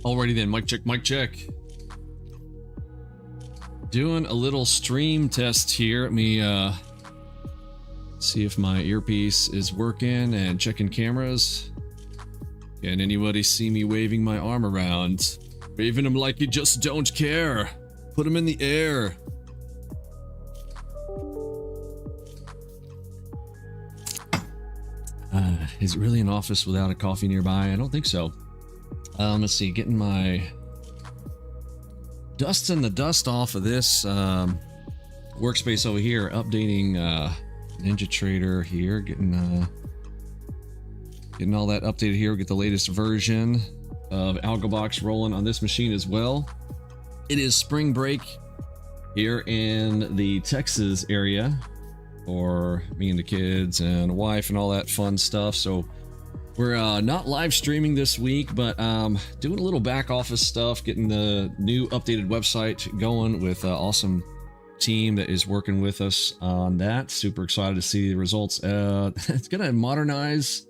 Alrighty then, mic check, mic check. Doing a little stream test here. Let me see if my earpiece is working and checking cameras. Can anybody see me waving my arm around? Waving them like you just don't care. Put them in the air. Is it really an office without a coffee nearby? I don't think so. Let's see, getting my dusting the dust off of this workspace over here, updating NinjaTrader here, getting all that updated here. We'll get the latest version of ALGOBOX rolling on this machine as well. It is spring break here in the Texas area for me and the kids and wife and all that fun stuff. So we're not live streaming this week, but doing a little back office stuff, getting the new updated website going with an awesome team that is working with us on that. Super excited to see the results. It's gonna modernize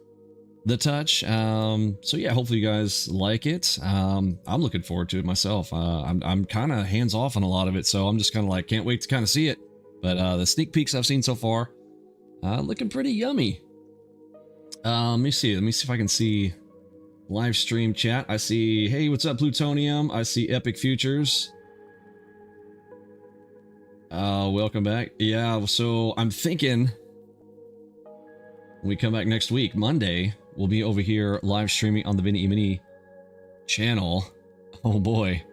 the touch. So yeah, hopefully you guys like it. I'm looking forward to it myself. I'm kind of hands off on a lot of it, so I'm just kind of like, can't wait to kind of see it. But the sneak peeks I've seen so far, looking pretty yummy. Let me see if I can see live stream chat. I see, hey, what's up, Plutonium? I see Epic Futures. Welcome back. Yeah, so I'm thinking when we come back next week, Monday, we'll be over here live streaming on the Vinny Emini channel. Oh boy,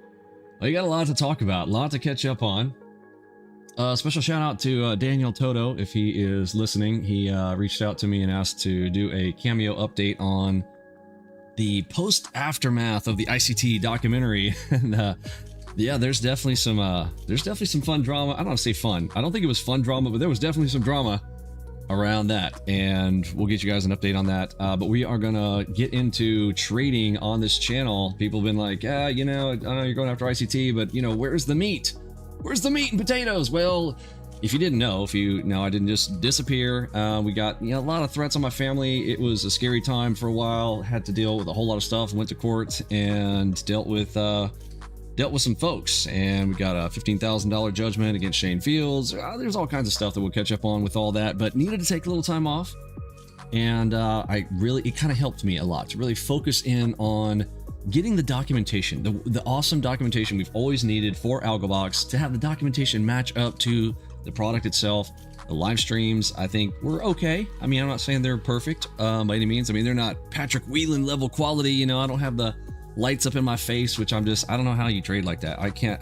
well, you got a lot to talk about, a lot to catch up on. Special shout out to Daniel Toto if he is listening. He reached out to me and asked to do a cameo update on the post aftermath of the ICT documentary. And yeah, there's definitely some fun drama. I don't want to say fun. I don't think it was fun drama, but there was definitely some drama around that, and we'll get you guys an update on that. But we are gonna get into trading on this channel. People have been like, you know, I know you're going after ICT, but you know, where's the meat? Where's the meat and potatoes? Well, if you didn't know, I didn't just disappear. We got, you know, a lot of threats on my family. It was a scary time for a while. Had to deal with a whole lot of stuff. Went to court and dealt with some folks, and we got a $15,000 judgment against Shane Fields. There's all kinds of stuff that we'll catch up on with all that, but needed to take a little time off. And it kind of helped me a lot to really focus in on getting the documentation, the awesome documentation we've always needed for ALGOBOX, to have the documentation match up to the product itself. The live streams, I think, were okay. I mean, I'm not saying they're perfect by any means. I mean, they're not Patrick Weiland level quality. You know, I don't have the lights up in my face, which I don't know how you trade like that. I can't.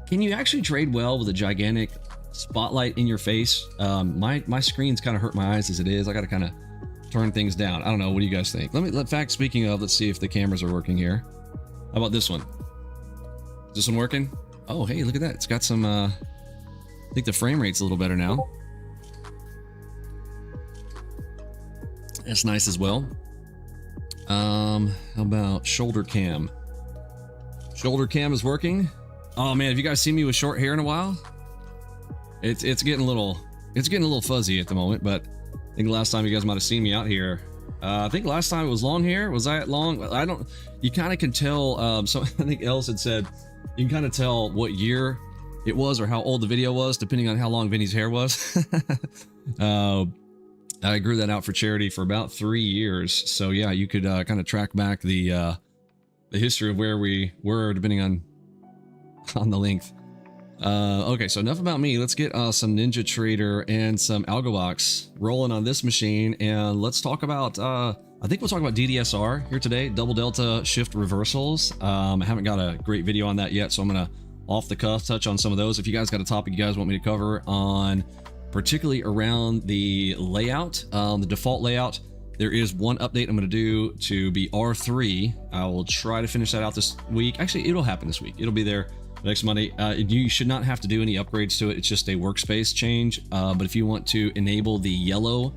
Can you actually trade well with a gigantic spotlight in your face? My screen's kind of hurt my eyes as it is. I got to kind of turn things down. I don't know. What do you guys think? Speaking of, let's see if the cameras are working here. How about this one? Is this one working? Oh, hey, look at that. It's got some, I think the frame rate's a little better now. That's nice as well. How about shoulder cam? Shoulder cam is working. Oh man, have you guys seen me with short hair in a while? It's getting a little fuzzy at the moment, but I think last time you guys might have seen me out here. I think last time it was long hair. Was I long? I don't. You kind of can tell. So I think Els had said you can kind of tell what year it was or how old the video was, depending on how long Vinny's hair was. I grew that out for charity for about 3 years. So yeah, you could kind of track back the history of where we were, depending on the length. Okay, so enough about me. Let's get some NinjaTrader and some ALGOBOX rolling on this machine, and let's talk about, I think we'll talk about DDSR here today, double delta shift reversals. I haven't got a great video on that yet, so I'm gonna off the cuff touch on some of those. If you guys got a topic you guys want me to cover on, particularly around the layout, the default layout, there is one update I'm going to do to be R3. I will try to finish that out this week. Actually, it'll happen this week. It'll be there next Monday. You should not have to do any upgrades to it. It's just a workspace change. But if you want to enable the yellow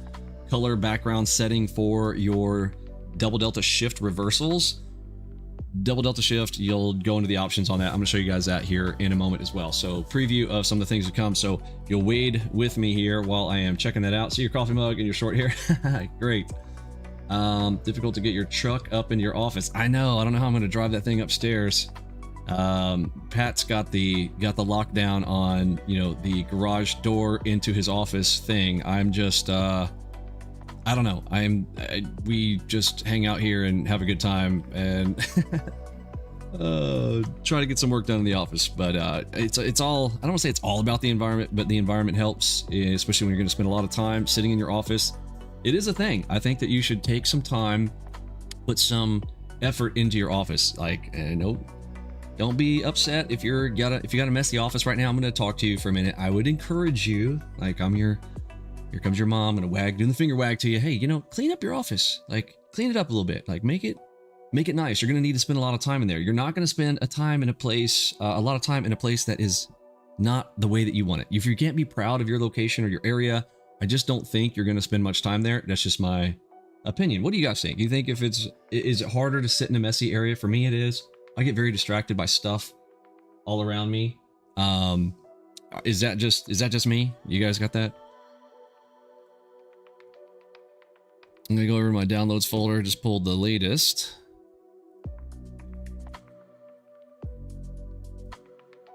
color background setting for your double delta shift reversals, double delta shift, you'll go into the options on that. I'm going to show you guys that here in a moment as well. So preview of some of the things to come. So you'll wade with me here while I am checking that out. See your coffee mug and your short hair. Great. Difficult to get your truck up into your office. I know. I don't know how I'm going to drive that thing upstairs. Pat's got the lockdown on, you know, the garage door into his office thing. I'm just, I don't know. We just hang out here and have a good time and try to get some work done in the office. But it's all, I don't want to say it's all about the environment, but the environment helps, especially when you're going to spend a lot of time sitting in your office. It is a thing. I think that you should take some time, put some effort into your office. Like, no, don't be upset if you got a messy office right now. I'm going to talk to you for a minute. I would encourage you, like, here comes your mom, and doing the finger wag to you. Hey, you know, clean up your office. Like, clean it up a little bit. Like, make it nice. You're going to need to spend a lot of time in there. You're not going to spend a lot of time in a place that is not the way that you want it. If you can't be proud of your location or your area, I just don't think you're going to spend much time there. That's just my opinion. What do you guys think? Do you think is it harder to sit in a messy area? For me, it is. I get very distracted by stuff all around me. Is that just me? You guys got that? I'm gonna go over to my downloads folder. Just pulled the latest.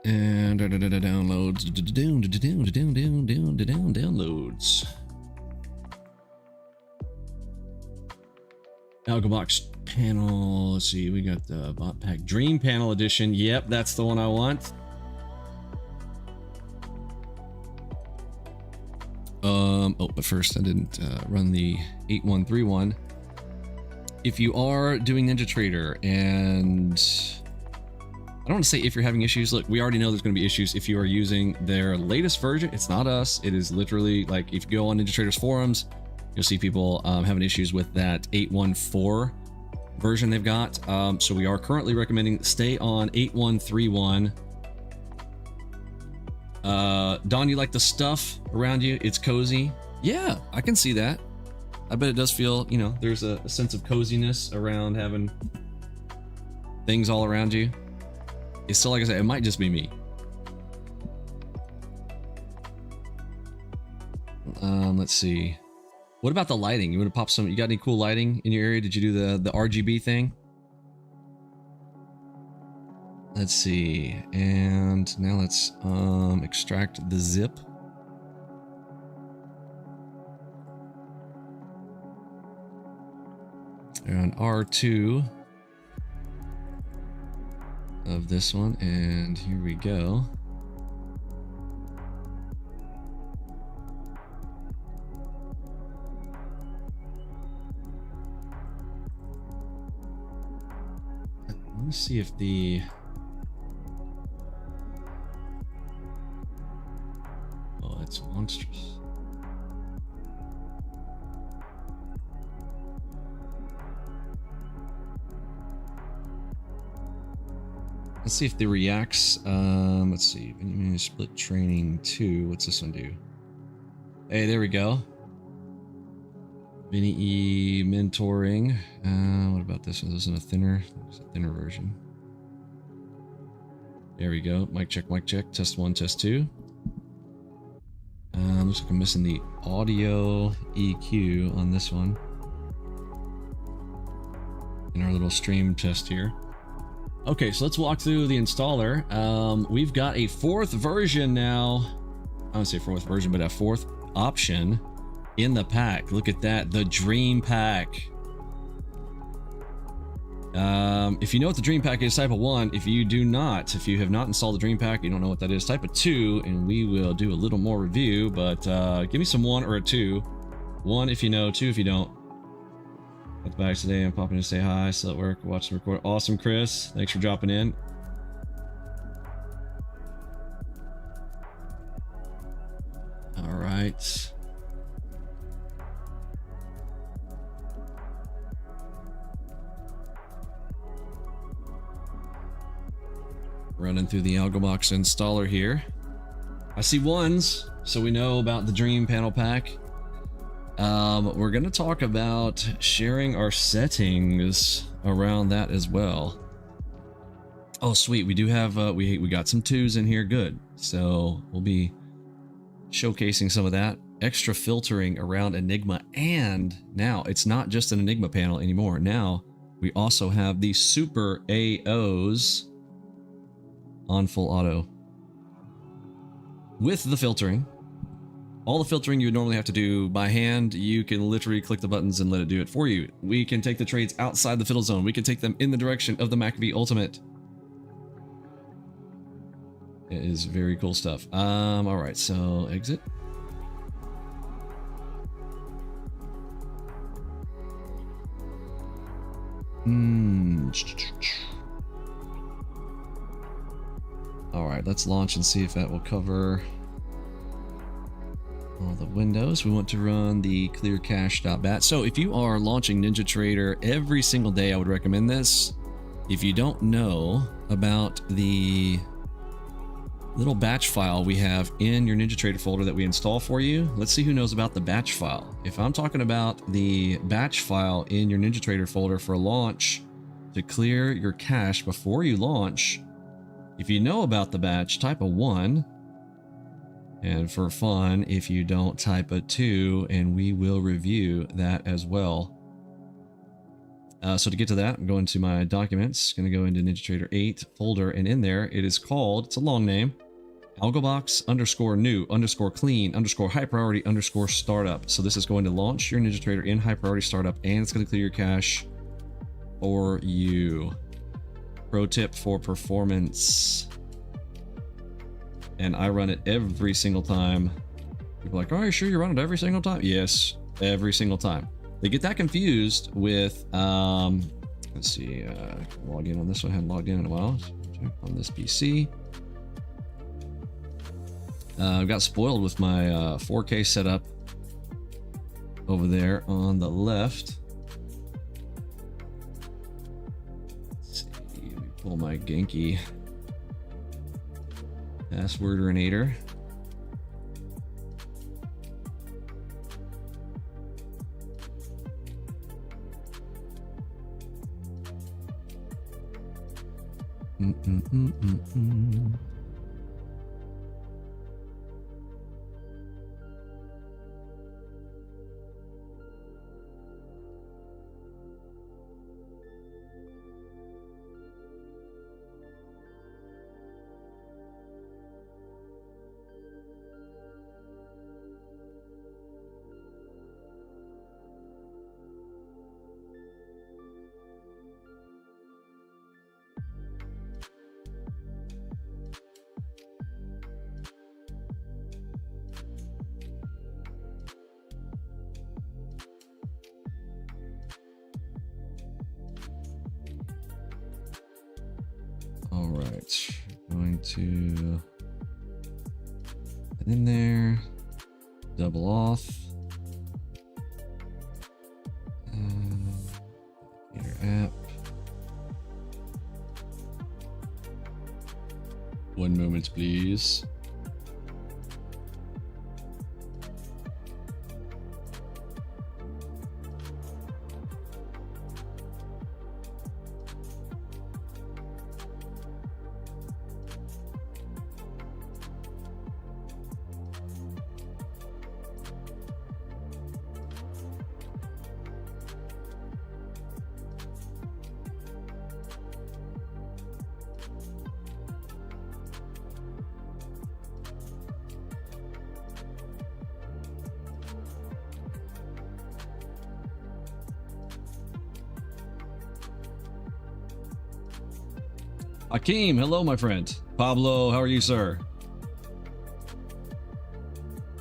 And downloads. ALGOBOX panel. Let's see. We got the bot pack dream panel edition. Yep, that's the one I want. Oh, but first I didn't run the 8131. If you are doing NinjaTrader, and I don't want to say if you're having issues, look, we already know there's going to be issues if you are using their latest version. It's not us. It is literally like, if you go on NinjaTrader's forums, you'll see people having issues with that 814 version they've got. So we are currently recommending stay on 8131. Don, you like the stuff around you? It's cozy. Yeah, I can see that. I bet it does feel, you know, there's a sense of coziness around having things all around you. It's still, like I said, it might just be me. Let's see. What about the lighting? You want to pop some? You got any cool lighting in your area? Did you do the RGB thing? Let's see. And now let's extract the zip. And R2 of this one, and here we go. Let me see if the it's monstrous. Let's see if the reacts. Let's see. Vinny Emini split training 2. What's this one do? Hey, there we go. Vinny E mentoring. What about this one? This is a thinner version. There we go. Mic check, mic check. Test 1, test 2. Looks like I'm missing the audio EQ on this one. In our little stream test here. Okay, so let's walk through the installer. We've got a 4th version now. I don't say 4th version, but a 4th option in the pack. Look at that, the Dream Pack. If you know what the Dream Pack is, type a 1. If you do not, if you have not installed the Dream Pack, you don't know what that is, type a 2, and we will do a little more review. But give me some 1 or a 2. 1 if you know, 2 if you don't. Got the bags today. I'm popping to say hi. Still at work. Watch the record. Awesome, Chris. Thanks for dropping in. All right. Running through the ALGOBOX installer here. I see 1s, so we know about the Dream Panel Pack. We're going to talk about sharing our settings around that as well. Oh, sweet. We do have, we got some 2s in here. Good. So we'll be showcasing some of that. extra filtering around Enigma, and now it's not just an Enigma panel anymore. Now we also have the super AOs on full auto with the filtering. All the filtering you would normally have to do by hand, you can literally click the buttons and let it do it for you. We can take the trades outside the fiddle zone. We can take them in the direction of the MACV Ultimate. It is very cool stuff. All right, so exit. All right, let's launch and see if that will cover all the windows. We want to run the clearcache.bat. So if you are launching NinjaTrader every single day, I would recommend this. If you don't know about the little batch file we have in your NinjaTrader folder that we install for you, let's see who knows about the batch file. If I'm talking about the batch file in your NinjaTrader folder for launch to clear your cache before you launch, if you know about the batch, type a 1. And for fun, if you don't, type a 2, and we will review that as well. So to get to that, I'm going to my documents, going to go into NinjaTrader 8 folder, and in there it is called, it's a long name, ALGOBOX _new_clean_high priority _startup. So this is going to launch your NinjaTrader in high priority startup, and it's going to clear your cache for you. Pro tip for performance. And I run it every single time. People are like, are you sure you run it every single time? Yes, every single time. They get that confused with, let's see, log in on this one. I haven't logged in a while. Check on this PC. I got spoiled with my 4K setup over there on the left. Let's see, let me pull my Genki password-orinator. All right, going to put in there, double auth, your app. One moment, please. Akeem, hello, my friend. Pablo, how are you, sir?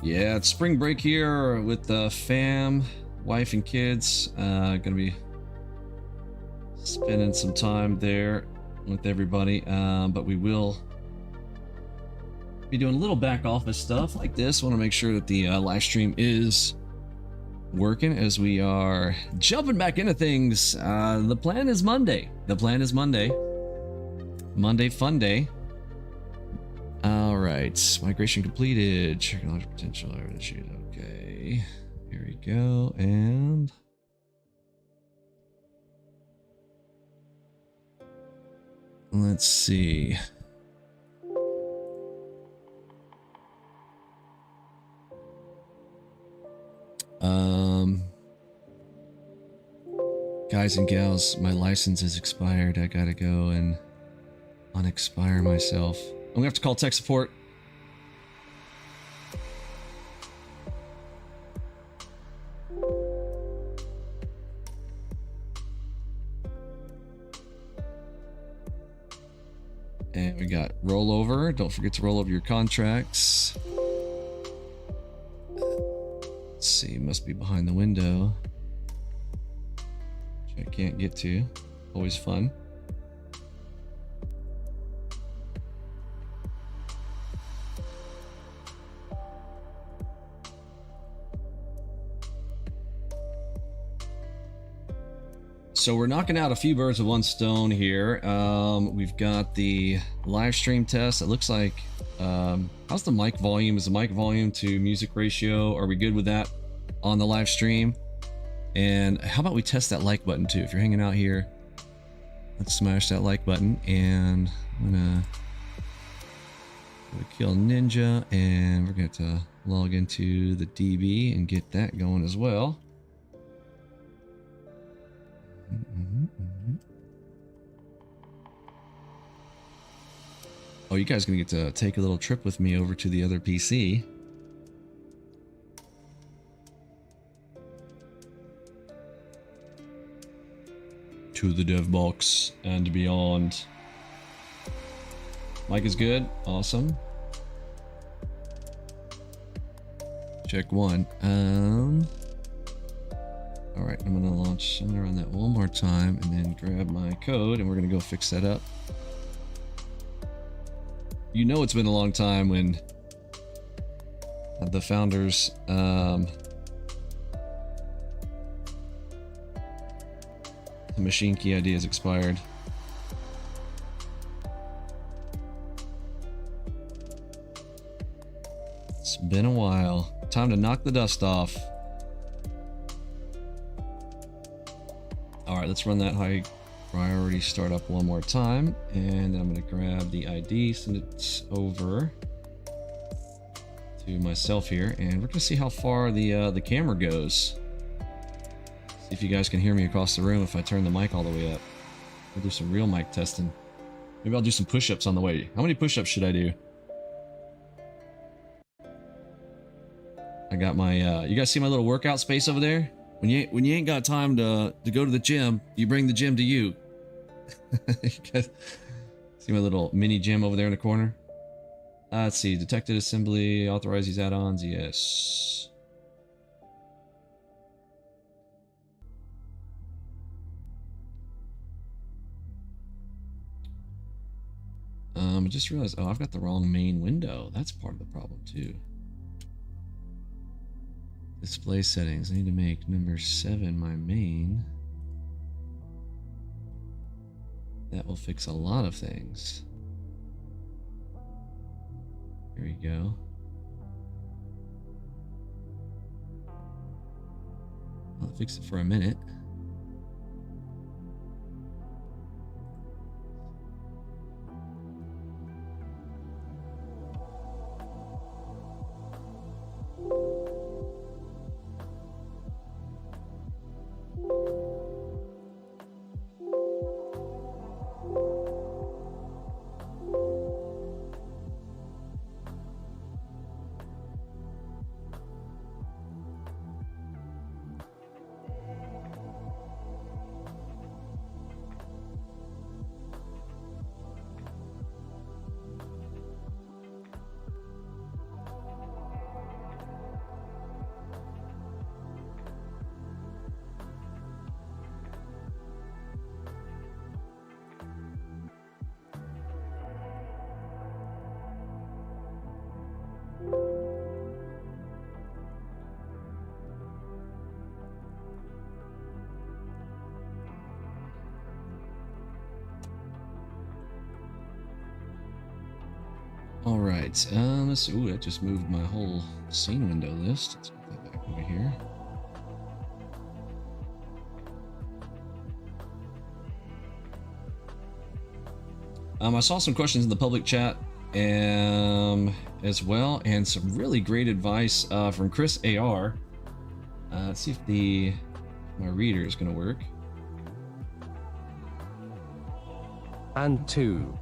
Yeah, it's spring break here with the fam, wife and kids. Gonna be spending some time there with everybody, but we will be doing a little back office stuff like this. Want to make sure that the live stream is working as we are jumping back into things. The plan is Monday. Monday fun day. All right, migration completed. Checking large potential error issues. Okay, here we go. And let's see. Guys and gals, my license is expired. I gotta go and unexpire myself. I'm gonna have to call tech support. And we got rollover. Don't forget to roll over your contracts. Let's see, must be behind the window, which I can't get to. Always fun. So we're knocking out a few birds with one stone here. We've got the live stream test. It looks like, how's the mic volume? Is the mic volume to music ratio? Are we good with that on the live stream? And how about we test that like button too? If you're hanging out here, let's smash that like button. And I'm gonna kill Ninja, and we're going to log into the DB and get that going as well. Oh, you guys are gonna get to take a little trip with me over to the other PC. To the dev box and beyond. Mic is good. Awesome. Check one. All right, I'm gonna run that one more time and then grab my code, and we're gonna go fix that up. You know, it's been a long time when the founders the machine key ID has expired. It's been a while. Time to knock the dust off. All right, let's run that high priority startup one more time, and I'm going to grab the ID, send it over to myself here, and we're going to see how far the camera goes. See if you guys can hear me across the room if I turn the mic all the way up. We'll do some real mic testing. Maybe I'll do some push-ups on the way. How many push-ups should I do? I got my you guys see my little workout space over there? When you ain't got time to go to the gym, you bring the gym to you. You guys see my little mini gym over there in the corner? Let's see, detected assembly, authorize these add-ons, yes. I just realized, oh, I've got the wrong main window. That's part of the problem too. Display settings. I need to make number 7 my main. That will fix a lot of things. Here we go. I'll fix it for a minute. All right, let's. Ooh, that just moved my whole scene window list. Let's put that back over here. I saw some questions in the public chat as well, and some really great advice from Chris AR. Let's see if my reader is going to work. And 2.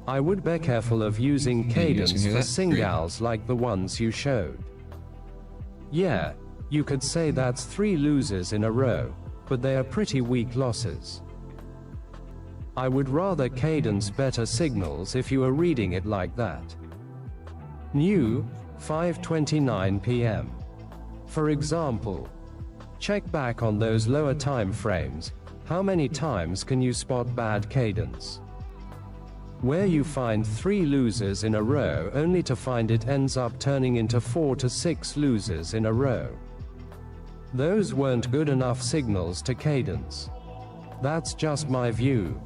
I would be careful of using Cadence for singles like the ones you showed. Yeah, you could say that's 3 losers in a row, but they are pretty weak losses. I would rather Cadence better signals if you are reading it like that. New, 5:29 p.m. For example, check back on those lower time frames. How many times can you spot bad cadence? Where you find 3 losers in a row only to find it ends up turning into 4 to 6 losers in a row. Those weren't good enough signals to Cadence. That's just my view.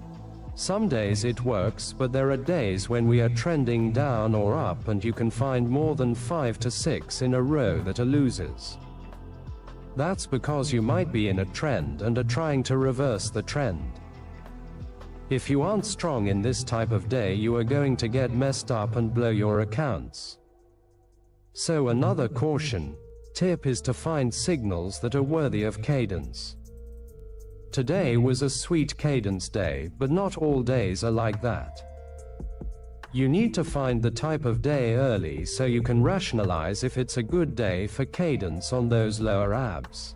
Some days it works, but there are days when we are trending down or up and you can find more than 5 to 6 in a row that are losers. That's because you might be in a trend and are trying to reverse the trend. If you aren't strong in this type of day, you are going to get messed up and blow your accounts. So another caution tip is to find signals that are worthy of Cadence. Today was a sweet Cadence day, but not all days are like that. You need to find the type of day early so you can rationalize if it's a good day for Cadence on those lower abs.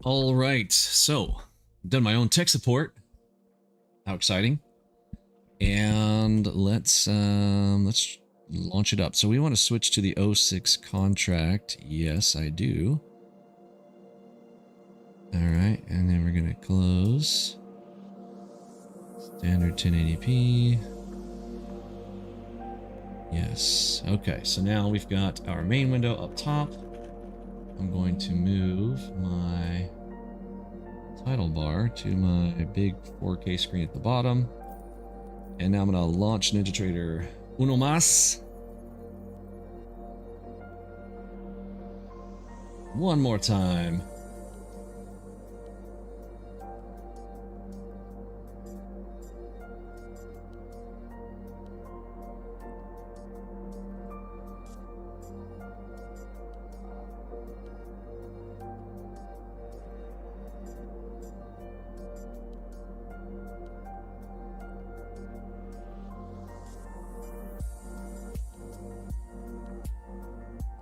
All right, so done my own tech support. How exciting! And let's launch it up. So we want to switch to the 06 contract. Yes, I do. All right, and then we're gonna close. Standard 1080p. Yes. Okay, so now we've got our main window up top. I'm going to move my title bar to my big 4K screen at the bottom. And now I'm going to launch NinjaTrader uno más. One more time.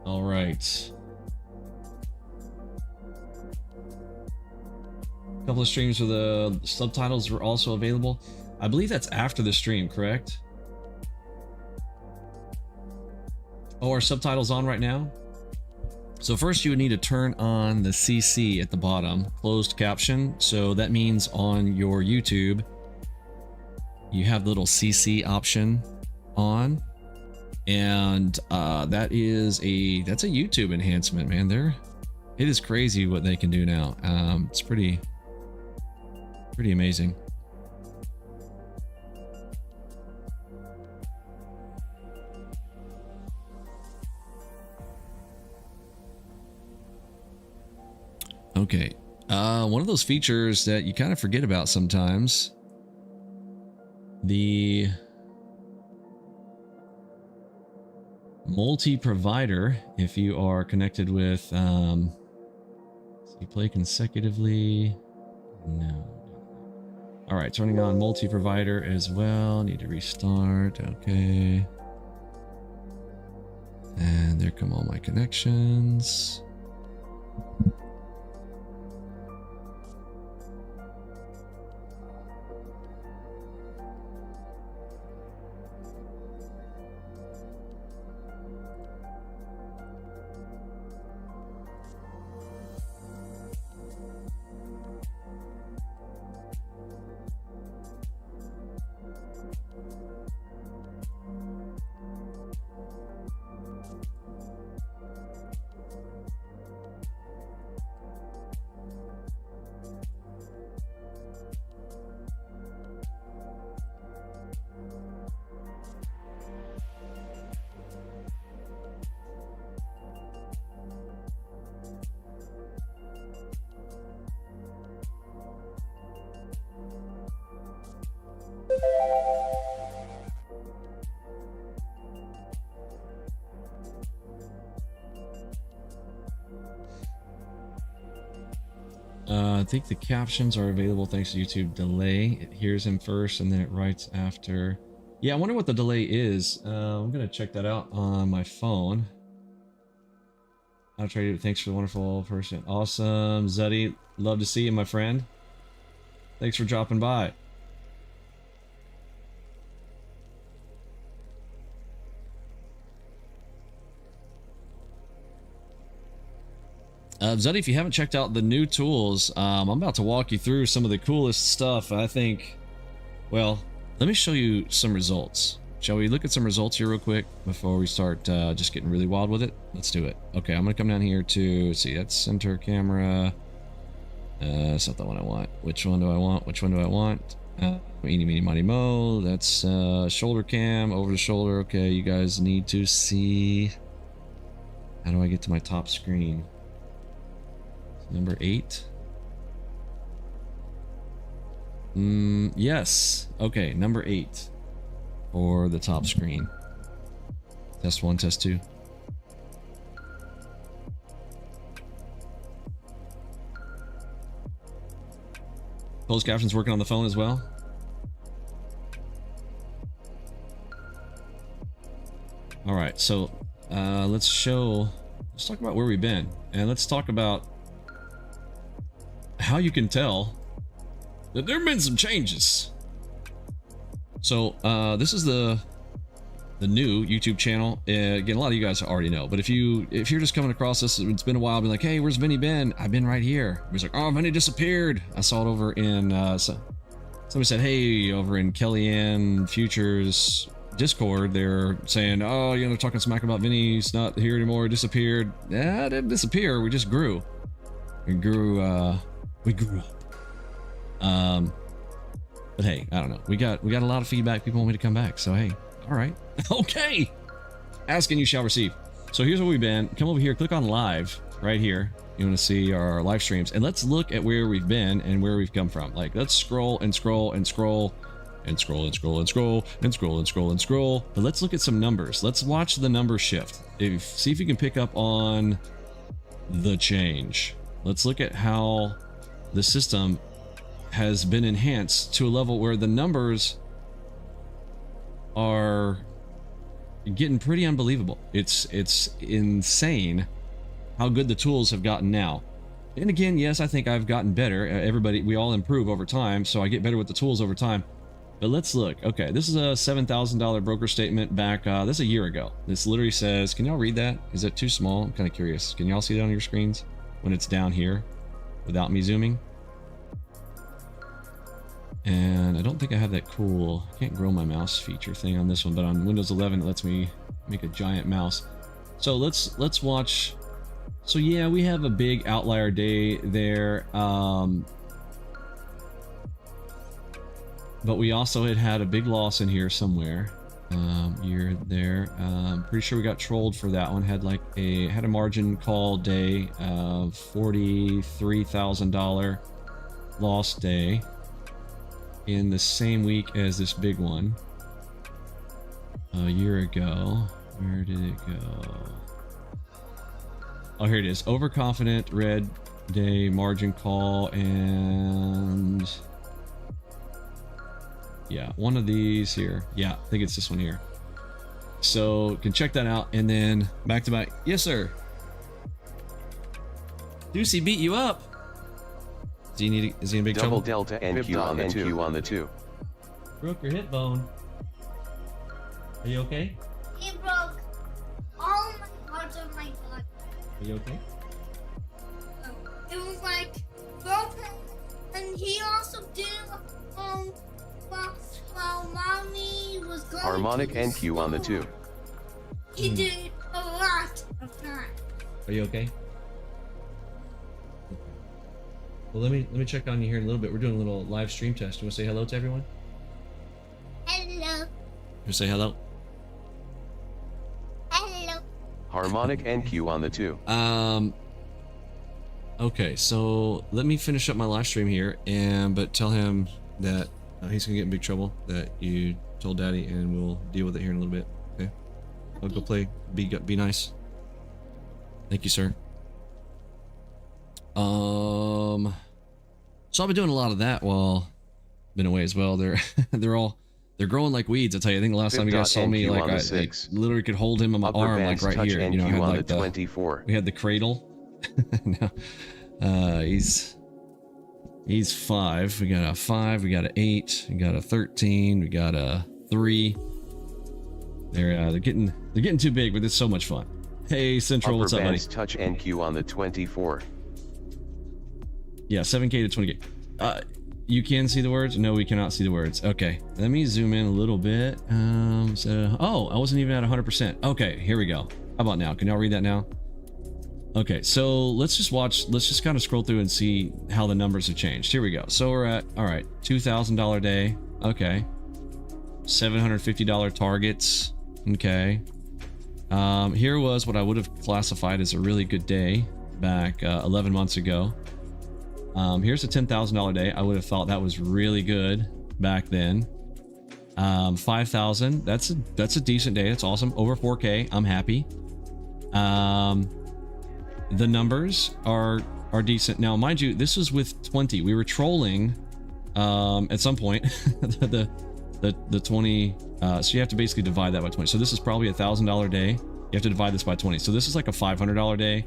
All right. A couple of streams where the subtitles were also available. I believe that's after the stream, correct? Oh, are subtitles on right now? So first you would need to turn on the CC at the bottom, closed caption. So that means on your YouTube, you have the little CC option on. And that's a YouTube enhancement, man. It is crazy what they can do now. It's pretty amazing. Okay. One of those features that you kind of forget about sometimes. The multi-provider, if you are connected with, so you play consecutively. No. All right, turning on multi-provider as well. Need to restart. Okay. And there come all my connections. I think the captions are available thanks to YouTube delay. It hears him first and then it writes after. Yeah, I wonder what the delay is. I'm gonna check that out on my phone. NinjaTrader, thanks for the wonderful person. Awesome, Zeddy, love to see you, my friend. Thanks for dropping by. Zeddy, if you haven't checked out the new tools, I'm about to walk you through some of the coolest stuff. I think, well, let me show you some results. Shall we look at some results here real quick before we start just getting really wild with it? Let's do it. Okay, I'm gonna come down here to, see, that's center camera. That's not the one I want. Which one do I want? Which one do I want? Eeny, meeny, miny, mo. That's shoulder cam, over the shoulder. Okay, you guys need to see. How do I get to my top screen? Number 8. Yes. Okay, number 8 for the top screen. Test 1, test 2. Closed captions working on the phone as well. All right, so let's talk about where we've been, and let's talk about how you can tell that there have been some changes. So this is the new YouTube channel. Again, a lot of you guys already know, but if you're just coming across this, it's been a while, be like, hey, where's Vinny been? I've been right here. He's like, oh, Vinny disappeared. I saw it over in somebody said, hey, over in Kellyanne Futures Discord, they're saying, oh, you know, they're talking smack about Vinny. He's not here anymore. He disappeared. Yeah, it didn't disappear. We just grew. We grew up. But hey, I don't know. We got a lot of feedback. People want me to come back. So hey, all right. Okay. Ask and you shall receive. So here's where we've been. Come over here, click on live right here. You want to see our live streams, and let's look at where we've been and where we've come from. Like, let's scroll and scroll and scroll and scroll and scroll and scroll and scroll and scroll and scroll. But let's look at some numbers. Let's watch the numbers shift. See if you can pick up on the change. Let's look at how the system has been enhanced to a level where the numbers are getting pretty unbelievable. It's insane how good the tools have gotten now. And again, yes, I think I've gotten better. Everybody, we all improve over time, so I get better with the tools over time. But let's look. Okay, this is a $7,000 broker statement back, this a year ago. This literally says, can y'all read that? Is it too small? I'm kind of curious. Can y'all see that on your screens when it's down here without me zooming? And I don't think I have that cool, I can't grow my mouse feature thing on this one, but on Windows 11 it lets me make a giant mouse. So let's watch. So yeah, we have a big outlier day there, but we also had a big loss in here somewhere. Year there. Pretty sure we got trolled for that one. Had like had a margin call day of $43,000 loss day in the same week as this big one a year ago. Where did it go? Oh, here it is. Overconfident red day margin call, and yeah, one of these here. Yeah, I think it's this one here. So can check that out, and then back to back. Yes, sir. Deucey beat you up. Is he in big trouble? Double delta NQ on the 2. Broke your hip bone. Are you okay? He broke all my parts of my body. Are you okay? It was like broken, and he also did while mommy was going Harmonic to the NQ on the 2. store. He did a lot of that. Are you okay? Well, let me check on you here in a little bit. We're doing a little live stream test. You want to say hello to everyone? Hello. You say hello? Hello. Harmonic NQ on the 2. Okay, so let me finish up my live stream here, but tell him that he's gonna get in big trouble, that you told Daddy, and we'll deal with it here in a little bit. Okay? I'll go play. Be nice. Thank you, sir. So I've been doing a lot of that while been away as well. They're growing like weeds. I tell you, I think the last time you guys saw me, like I literally could hold him on my arm, like right here. You know, I had like the 24. We had the cradle. No, he's 5. We got a 5. We got an 8. We got a 13. We got a 3. They're getting too big, but it's so much fun. Hey Central, what's up, buddy? Touch NQ on the 24. Yeah, 7K to 20K. You can see the words? No, we cannot see the words. Okay, let me zoom in a little bit. Oh, I wasn't even at 100%. Okay, here we go. How about now? Can y'all read that now? Okay, so let's just kind of scroll through and see how the numbers have changed. Here we go. So we're at, all right, $2,000 day. Okay. $750 targets. Okay. Here was what I would have classified as a really good day back 11 months ago. Here's a $10,000 day. I would have thought that was really good back then. 5,000. That's a decent day. That's awesome. Over 4K. I'm happy. The numbers are decent. Now, mind you, this was with 20. We were trolling at some point the 20. So you have to basically divide that by 20. So this is probably $1,000 day. You have to divide this by 20. So this is like a $500 day.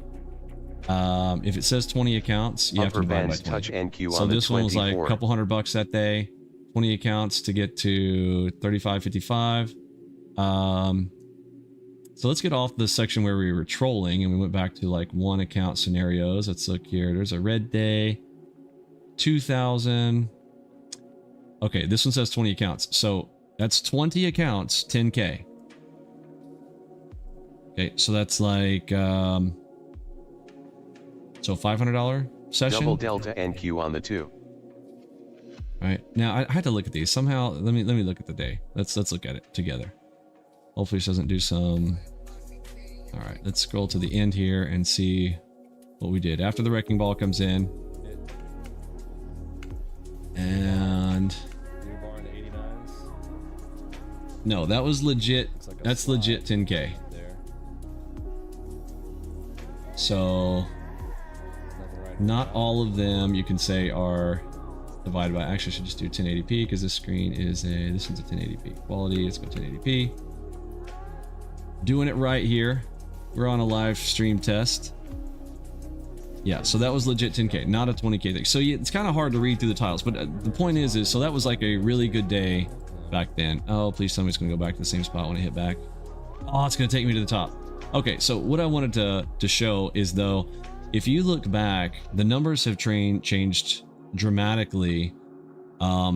If it says 20 accounts, you have to divide by 20. Touch NQ So on this the one was 24. like a couple $100 that day. 20 accounts to get to 35.55. So let's get off the section where we were trolling and we went back to like 1 account scenarios. Let's look here. There's a red day, 2,000. Okay, this one says 20 accounts. So that's 20 accounts, 10K. Okay, so that's like, so $500 session. Double delta NQ on the 2. All right, now I had to look at these somehow. Let me look at the day. Let's look at it together. Hopefully this doesn't do some. All right, let's scroll to the end here and see what we did after the wrecking ball comes in. And no, that was legit. That's legit 10K. So not all of them you can say are divided by. Actually, I should just do 1080p because this screen is this one's a 1080p quality. Let's go 1080p. Doing it right here. We're on a live stream test. Yeah, so that was legit 10K, not a 20K thing. So yeah, it's kind of hard to read through the titles, but the point is so that was like a really good day back then. Oh, please tell me it's going to go back to the same spot when I hit back. Oh, it's going to take me to the top. Okay, so what I wanted to show is, though, if you look back, the numbers have changed dramatically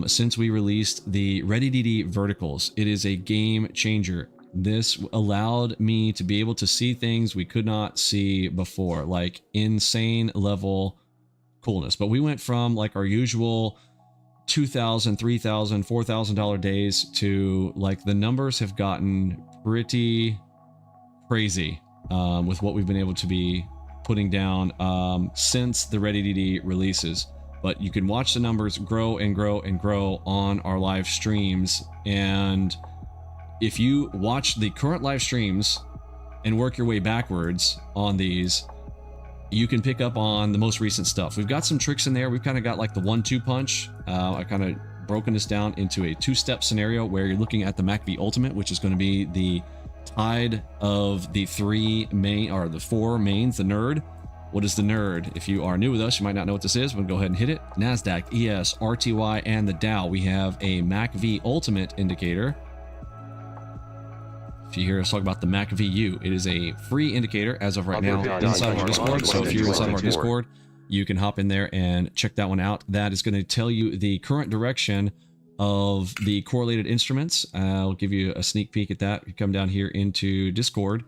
since we released the ReadyDD verticals. It is a game changer. This allowed me to be able to see things we could not see before, like insane level coolness. But we went from like our usual $2,000, $3,000, $4,000 days to like the numbers have gotten pretty crazy with what we've been able to be putting down since the ReadyDD releases. But you can watch the numbers grow and grow and grow on our live streams. And if you watch the current live streams and work your way backwards on these, you can pick up on the most recent stuff. We've got some tricks in there. We've kind of got like the 1-2 punch. I kind of broken this down into a 2-step scenario where you're looking at the MACV Ultimate, which is going to be the tide of the 3 main, or the 4 mains, the nerd. What is the nerd? If you are new with us, you might not know what this is. We'll go ahead and hit it. NASDAQ, ES, RTY, and the Dow. We have a MACV Ultimate indicator. If you hear us talk about the MACVU, it is a free indicator as of right now inside of our Discord. So if you're inside of our Discord, you can hop in there and check that one out. That is going to tell you the current direction of the correlated instruments. I'll give you a sneak peek at that. You come down here into Discord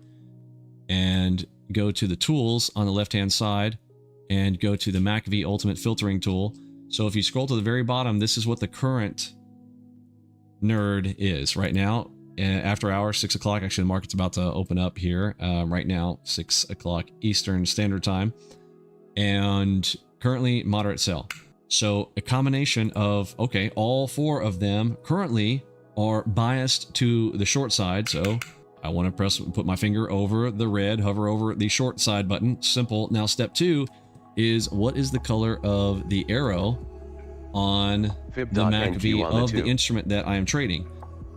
and go to the tools on the left hand side and go to the MACV Ultimate filtering tool. So if you scroll to the very bottom, this is what the current nerd is right now. After hours, 6 o'clock. Actually, the market's about to open up here right now, 6 o'clock Eastern Standard Time, and currentently moderate sell. So a combination of, okay, all 4 of them currently are biased to the short side. So I want to put my finger over the red, hover over the short side button. Simple. Now, step 2 is what is the color of the arrow on the MACV of the instrument that I am trading.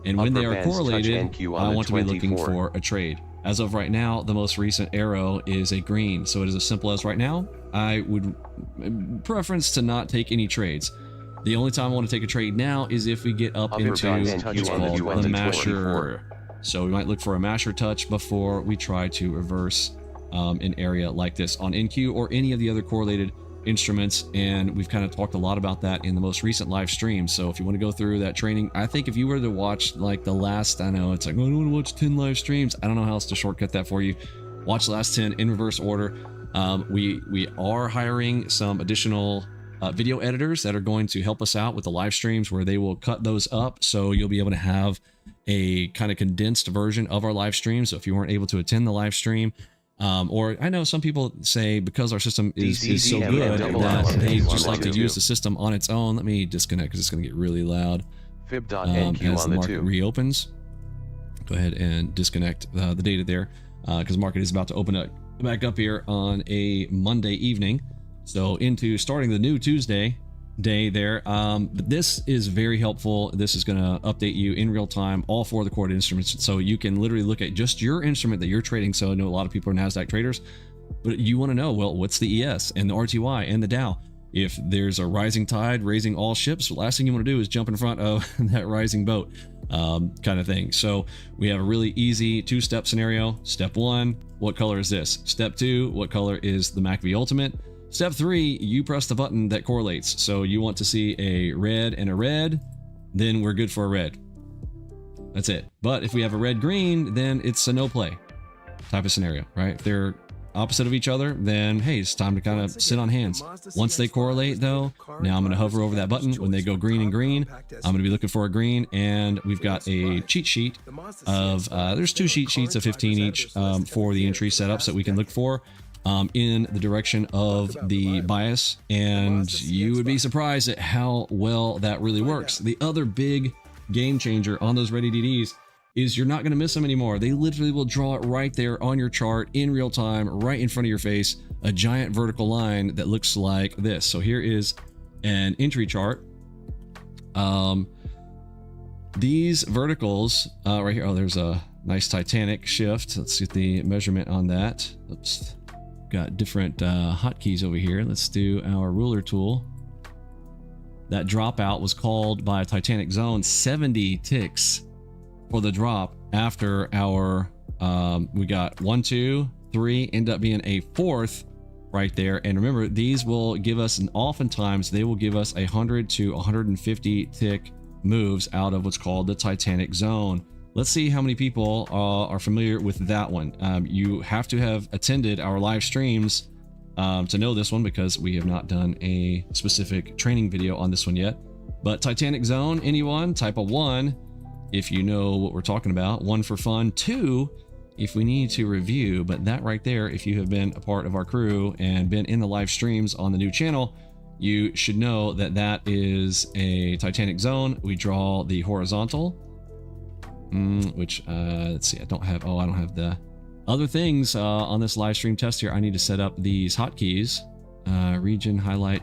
And when they are correlated, I want to be looking for a trade. As of right now, the most recent arrow is a green. So it is as simple as right now, I would preference to not take any trades. The only time I want to take a trade now is if we get up into what's called the masher. So we might look for a masher touch before we try to reverse an area like this on NQ or any of the other correlated instruments. And we've kind of talked a lot about that in the most recent live stream. So if you want to go through that training, I think if you were to watch like the last, I know it's like, oh, I don't want to watch 10 live streams. I don't know how else to shortcut that for you. Watch the last 10 in reverse order. We are hiring some additional video editors that are going to help us out with the live streams where they will cut those up. So you'll be able to have a kind of condensed version of our live stream. So if you weren't able to attend the live stream, or I know some people say because our system is so good that they just like to use the system on its own. Let me disconnect because it's going to get really loud as the market reopens. Go ahead and disconnect the data there because the market is about to open up back up here on a Monday evening. So into starting the new Tuesday day there. But this is very helpful. This is going to update you in real time, all 4 of the correlated instruments. So you can literally look at just your instrument that you're trading. So I know a lot of people are NASDAQ traders, but you want to know, well, what's the ES and the RTY and the Dow? If there's a rising tide raising all ships, the last thing you want to do is jump in front of that rising boat kind of thing. So we have a really easy 2-step scenario. Step 1, what color is this? Step 2, what color is the MACV Ultimate? Step 3, you press the button that correlates. So you want to see a red and a red, then we're good for a red. That's it. But if we have a red-green, then it's a no play type of scenario, right? If they're opposite of each other, then hey, it's time to kind of sit on hands. Once they correlate though, now I'm going to hover over that button. When they go green and green, I'm going to be looking for a green, and we've got a cheat sheet of, there's 2 cheat sheets of 15 each for the entry setups that we can look for. In the direction of the bias, and you would be surprised at how well that really works. The other big game changer on those ReadyDDs is you're not going to miss them anymore. They literally will draw it right there on your chart in real time, right in front of your face, a giant vertical line that looks like this. So here is an entry chart. These verticals right here, oh, there's a nice Titanic shift. Let's get the measurement on that. Oops. Got different hotkeys over here. Let's do our ruler tool. That dropout was called by Titanic Zone 70 ticks for the drop after our we got 1, 2, 3, end up being a 4th right there. And remember, these will give us, and oftentimes they will give us 100 to 150 tick moves out of what's called the Titanic Zone. Let's see how many people are familiar with that one. You have to have attended our live streams to know this one because we have not done a specific training video on this one yet. But Titanic Zone, anyone? Type a 1 if you know what we're talking about. 1 for fun. 2 if we need to review. But that right there, if you have been a part of our crew and been in the live streams on the new channel, you should know that that is a Titanic Zone. We draw the horizontal, which let's see, I don't have the other things on this live stream test here. I need to set up these hotkeys. Region highlight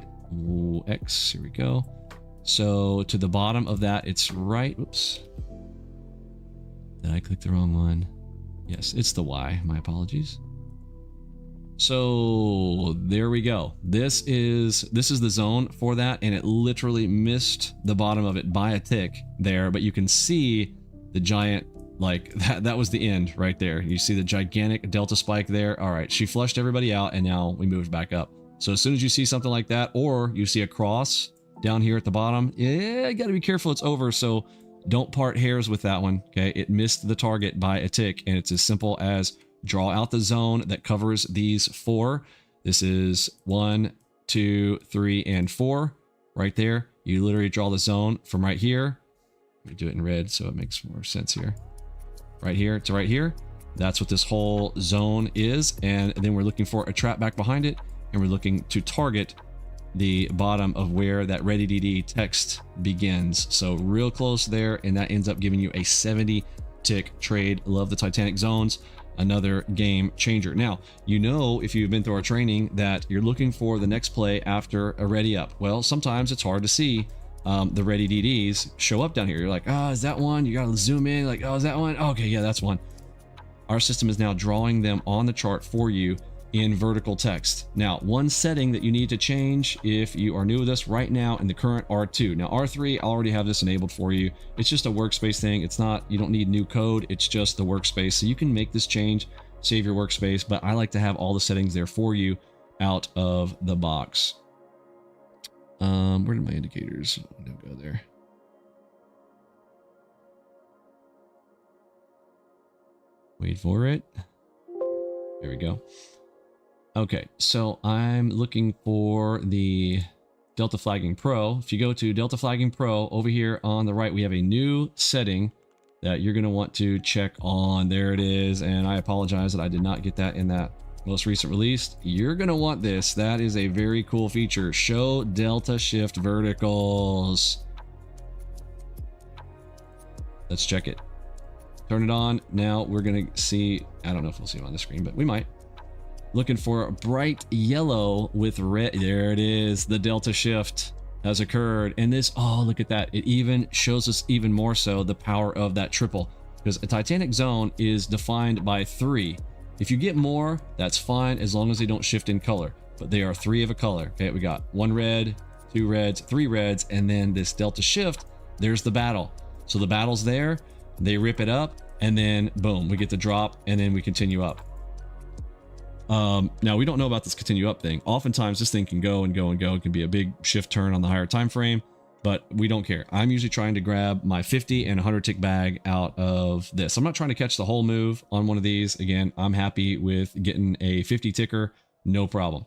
X, here we go. So to the bottom of that, it's right, oops, did I click the wrong one? Yes, it's the Y, my apologies. So there we go. This is the zone for that, and it literally missed the bottom of it by a tick there, but you can see the giant, like that was the end right there. You see the gigantic delta spike there. All right, she flushed everybody out, and now we moved back up. So as soon as you see something like that, or you see a cross down here at the bottom, yeah, you got to be careful, it's over. So don't part hairs with that one. Okay, it missed the target by a tick, and it's as simple as draw out the zone that covers these 4. This is 1, 2, 3, and 4 right there. You literally draw the zone from right here. Let me do it in red so it makes more sense here. Right here to right here. That's what this whole zone is. And then we're looking for a trap back behind it, and we're looking to target the bottom of where that ready DD text begins. So real close there, and that ends up giving you a 70 tick trade. Love the Titanic zones. Another game changer. Now, you know, if you've been through our training, that you're looking for the next play after a ready up. Well, sometimes it's hard to see the ready DDs show up down here. You're like, oh, is that one? You gotta zoom in, like, oh, is that one? Okay, yeah, that's one. Our system is now drawing them on the chart for you in vertical text. Now, one setting that you need to change if you are new with us right now in the current R2. Now, R3, I already have this enabled for you. It's just a workspace thing. It's not, you don't need new code. It's just the workspace. So you can make this change, save your workspace, but I like to have all the settings there for you out of the box. Where did my indicators go there? Wait for it. There we go. Okay, so I'm looking for the Delta Flagging Pro. If you go to Delta Flagging Pro, over here on the right, we have a new setting that you're going to want to check on. There it is, and I apologize that I did not get that in that most recent release. You're going to want this. That is a very cool feature. Show Delta Shift Verticals. Let's check it. Turn it on. Now we're going to see, I don't know if we'll see it on the screen, but we might. Looking for a bright yellow with red. There it is. The delta shift has occurred. And this, oh, look at that. It even shows us even more so the power of that triple, because a Titanic Zone is defined by 3. If you get more, that's fine, as long as they don't shift in color. But they are 3 of a color. Okay, we got 1 red, 2 reds, 3 reds, and then this delta shift, there's the battle. So the battle's there, they rip it up, and then boom, we get the drop, and then we continue up. Now we don't know about this continue up thing. Oftentimes this thing can go and go and go. It can be a big shift turn on the higher time frame, but we don't care. I'm usually trying to grab my 50 and 100 tick bag out of this. I'm not trying to catch the whole move on one of these. Again, I'm happy with getting a 50 ticker, no problem.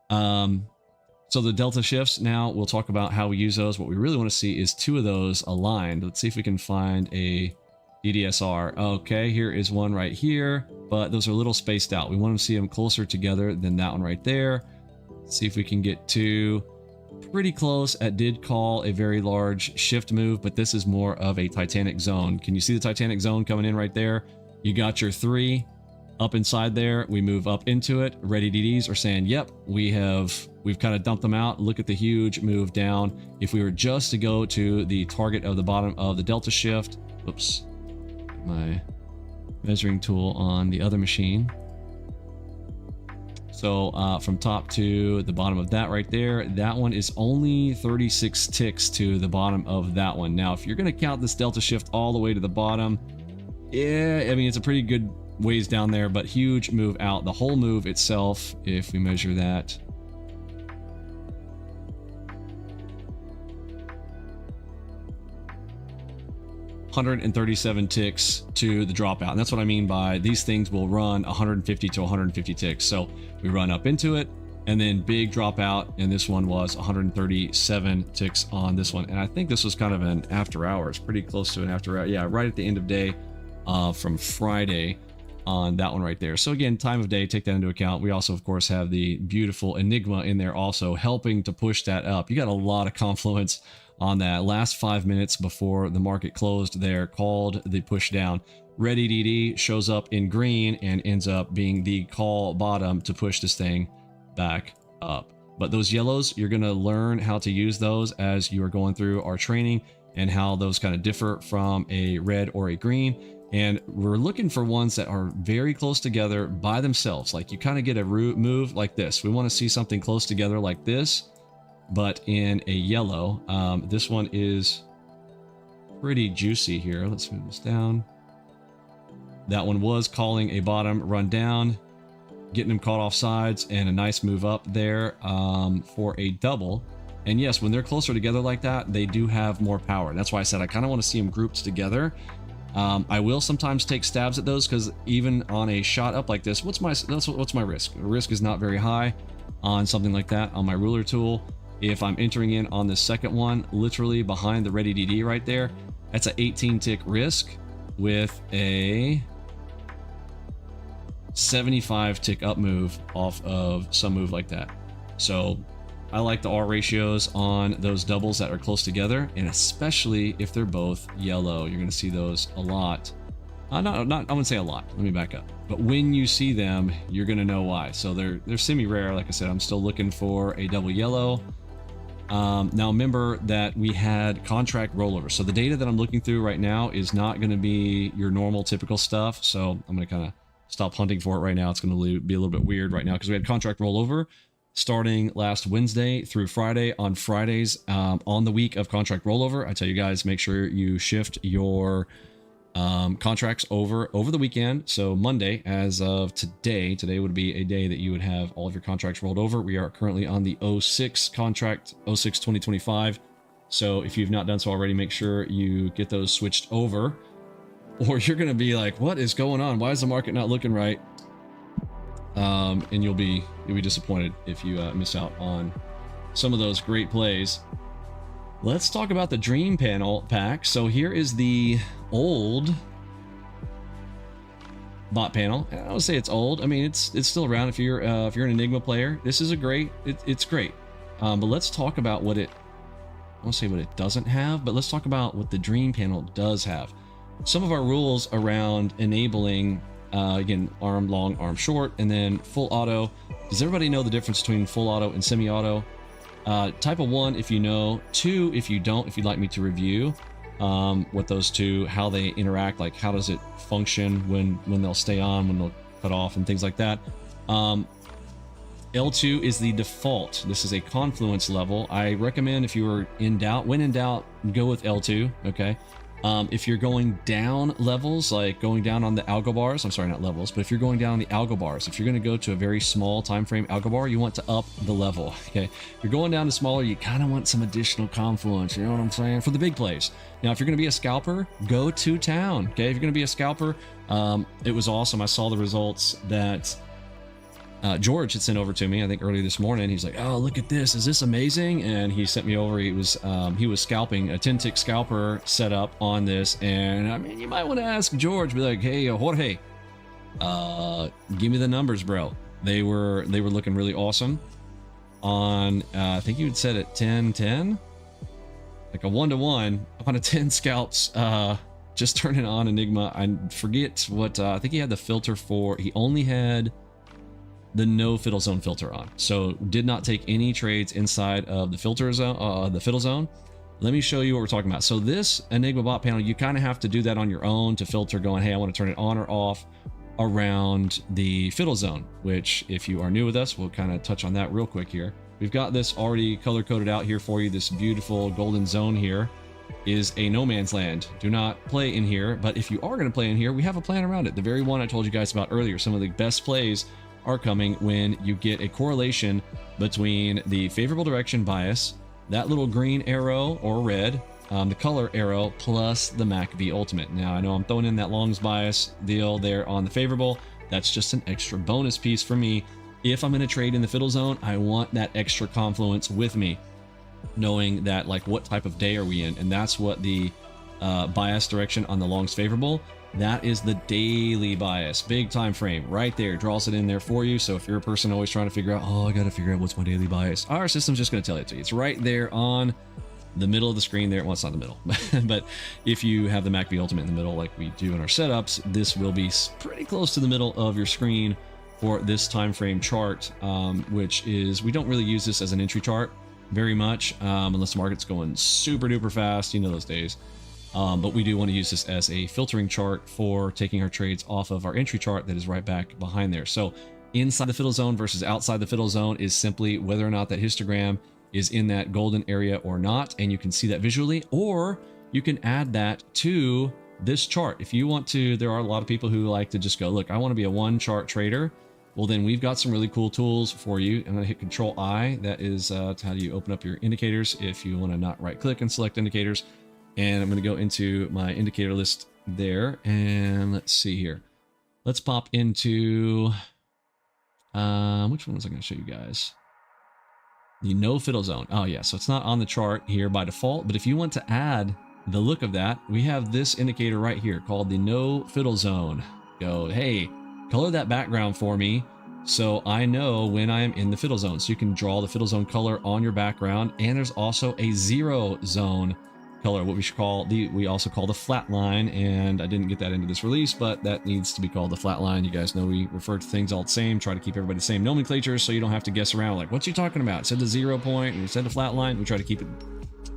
So the delta shifts, now we'll talk about how we use those. What we really want to see is 2 of those aligned. Let's see if we can find a DDSR. Okay, here is one right here, but those are a little spaced out. We want to see them closer together than that one right there. Let's see if we can get 2 pretty close. It did call a very large shift move, but this is more of a Titanic Zone. Can you see the Titanic Zone coming in right there? You got your 3 up inside there. We move up into it. Ready DDs are saying, yep, we've kind of dumped them out. Look at the huge move down. If we were just to go to the target of the bottom of the delta shift, oops, my measuring tool on the other machine. So from top to the bottom of that right there, that one is only 36 ticks to the bottom of that one. Now, if you're going to count this delta shift all the way to the bottom, yeah, I mean, it's a pretty good ways down there, but huge move out. The whole move itself, if we measure that, $137 ticks to the dropout. And that's what I mean by these things will run 150 to 150 ticks. So we run up into it, and then big dropout, and this one was 137 ticks on this one. And I think this was kind of an after hours, pretty close to an after hour. Yeah, right at the end of day from Friday on that one right there. So again, time of day, take that into account. We also, of course, have the beautiful Enigma in there also helping to push that up. You got a lot of confluence on that. Last 5 minutes before the market closed there called the push down. Red EDD shows up in green and ends up being the call bottom to push this thing back up. But those yellows, you're going to learn how to use those as you are going through our training and how those kind of differ from a red or a green. And we're looking for ones that are very close together by themselves. Like you kind of get a move like this. We want to see something close together like this, but in a yellow. This one is pretty juicy here. Let's move this down. That one was calling a bottom run down, getting them caught off sides, and a nice move up there for a double. And yes, when they're closer together like that, they do have more power. That's why I said I kind of want to see them grouped together. I will sometimes take stabs at those because even on a shot up like this, what's my risk? The risk is not very high on something like that on my ruler tool. If I'm entering in on the second one, literally behind the red EDD right there, that's an 18 tick risk with a 75 tick up move off of some move like that. So I like the R ratios on those doubles that are close together, and especially if they're both yellow. You're going to see those a lot. I wouldn't say a lot. Let me back up. But when you see them, you're going to know why. So they're semi-rare. Like I said, I'm still looking for a double yellow. Now remember that we had contract rollover. So the data that I'm looking through right now is not going to be your normal typical stuff. So I'm going to kind of stop hunting for it right now. It's going to be a little bit weird right now because we had contract rollover starting last Wednesday through Friday. On Fridays, on the week of contract rollover, I tell you guys, make sure you shift your contracts over the weekend. So Monday, as of today would be a day that you would have all of your contracts rolled over. We are currently on the 06 contract, 06 2025. So if you've not done so already, make sure you get those switched over, or you're going to be like, what is going on? Why is the market not looking right? And you'll be disappointed if you miss out on some of those great plays. Let's talk about the Dream Panel pack. So here is the old bot panel. I don't say it's old. I mean, it's still around. If you're an Enigma player, this is it's great. But let's talk about what it. I won't say what it doesn't have, but let's talk about what the Dream Panel does have. Some of our rules around enabling. Again, arm long, arm short, and then full auto. Does everybody know the difference between full auto and semi-auto? Type of 1 if you know, 2 if you don't, if you'd like me to review what those two, how they interact, like how does it function when they'll stay on, when they'll cut off, and things like that. L2 is the default. This is a confluence level. I recommend if you are in doubt, when in doubt, go with L2, okay? If you're going down levels, like going down on the algo bars, I'm sorry, not levels, but if you're going down on the algo bars, if you're going to go to a very small time frame algo bar, you want to up the level, okay? If you're going down to smaller, you kind of want some additional confluence, you know what I'm saying, for the big plays. Now, if you're going to be a scalper, go to town, okay? If you're going to be a scalper, it was awesome. I saw the results that George had sent over to me, I think earlier this morning. He's like, oh, look at this. Is this amazing? And he sent me over. He was scalping a 10-tick scalper setup on this. And I mean, you might want to ask George, be like, hey, Jorge, give me the numbers, bro. They were looking really awesome on, I think you had said it 10-10, like a 1-to-1 on a 10 scalps, just turning on Enigma. I forget what, I think he had the filter for, he only had the NoFiddleZone filter on, so did not take any trades inside of the filter zone, the fiddle zone. Let me show you what we're talking about. So this Enigma bot panel, you kind of have to do that on your own to filter going, hey, I want to turn it on or off around the fiddle zone, which if you are new with us, we'll kind of touch on that real quick here. We've got this already color coded out here for you. This beautiful golden zone here is a no man's land. Do not play in here, but if you are going to play in here, we have a plan around it. The very one I told you guys about earlier. Some of the best plays are coming when you get a correlation between the favorable direction bias, that little green arrow or red, the color arrow, plus the MACV ultimate. Now, I know I'm throwing in that longs bias deal there on the favorable. That's just an extra bonus piece for me if I'm going to trade in the fiddle zone, I want that extra confluence with me, knowing that like what type of day are we in. And that's what the bias direction on the longs favorable, that is the daily bias, big time frame right there, draws it in there for you. So if you're a person always trying to figure out, oh, I got to figure out what's my daily bias, our system's just going to tell it to you. It's right there on the middle of the screen there. Well, it's not the middle, but if you have the MACV Ultimate in the middle, like we do in our setups, this will be pretty close to the middle of your screen for this time frame chart, which is, we don't really use this as an entry chart very much, unless the market's going super duper fast, you know those days. But we do want to use this as a filtering chart for taking our trades off of our entry chart that is right back behind there. So inside the fiddle zone versus outside the fiddle zone is simply whether or not that histogram is in that golden area or not, and you can see that visually, or you can add that to this chart if you want to. There are a lot of people who like to just go, look, I want to be a one chart trader. Well, then we've got some really cool tools for you. I'm going to hit Control I. That is how do you open up your indicators if you want to not right click and select indicators. And I'm going to go into my indicator list there, and let's see here. Let's pop into which one was I going to show you guys? The NoFiddleZone. Oh yeah, so it's not on the chart here by default, but if you want to add the look of that, we have this indicator right here called the NoFiddleZone. Go, hey, color that background for me so I know when I am in the fiddle zone. So you can draw the fiddle zone color on your background, and there's also a 0 zone color, what we also call the flat line, and I didn't get that into this release, but that needs to be called the flat line. You guys know we refer to things all the same, try to keep everybody the same nomenclature so you don't have to guess around like, what's you talking about? It said the 0 point and it said the flat line. We try to keep it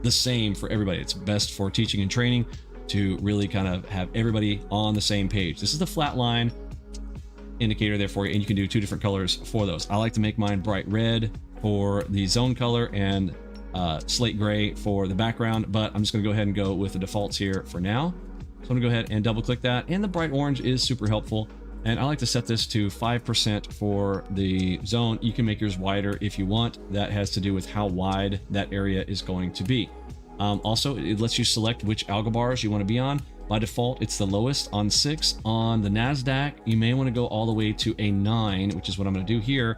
the same for everybody. It's best for teaching and training to really kind of have everybody on the same page. This is the flat line indicator there for you, and you can do 2 different colors for those. I like to make mine bright red for the zone color and slate gray for the background, but I'm just going to go ahead and go with the defaults here for now. So I'm going to go ahead and double click that, and the bright orange is super helpful, and I like to set this to 5% for the zone. You can make yours wider if you want. That has to do with how wide that area is going to be. Also, it lets you select which algo bars you want to be on. By default, it's the lowest on 6. On the NASDAQ, you may want to go all the way to a 9, which is what I'm going to do here,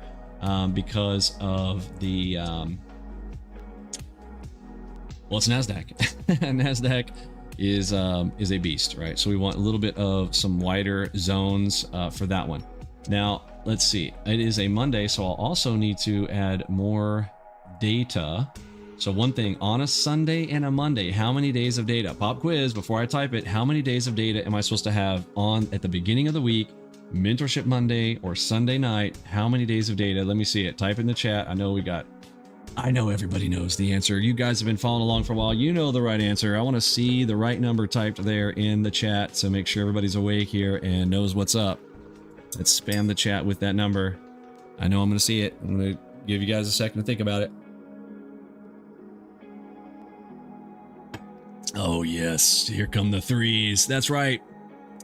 because of the well, it's NASDAQ. NASDAQ is a beast, right? So we want a little bit of some wider zones for that one. Now, let's see. It is a Monday, so I'll also need to add more data. So one thing, on a Sunday and a Monday, how many days of data? Pop quiz, before I type it, how many days of data am I supposed to have on at the beginning of the week, Mentorship Monday or Sunday night? How many days of data? Let me see it. Type in the chat. I know everybody knows the answer. You guys have been following along for a while. You know the right answer. I want to see the right number typed there in the chat, so make sure everybody's awake here and knows what's up. Let's spam the chat with that number. I know I'm going to see it. I'm going to give you guys a second to think about it. Oh yes, here come the 3s. That's right.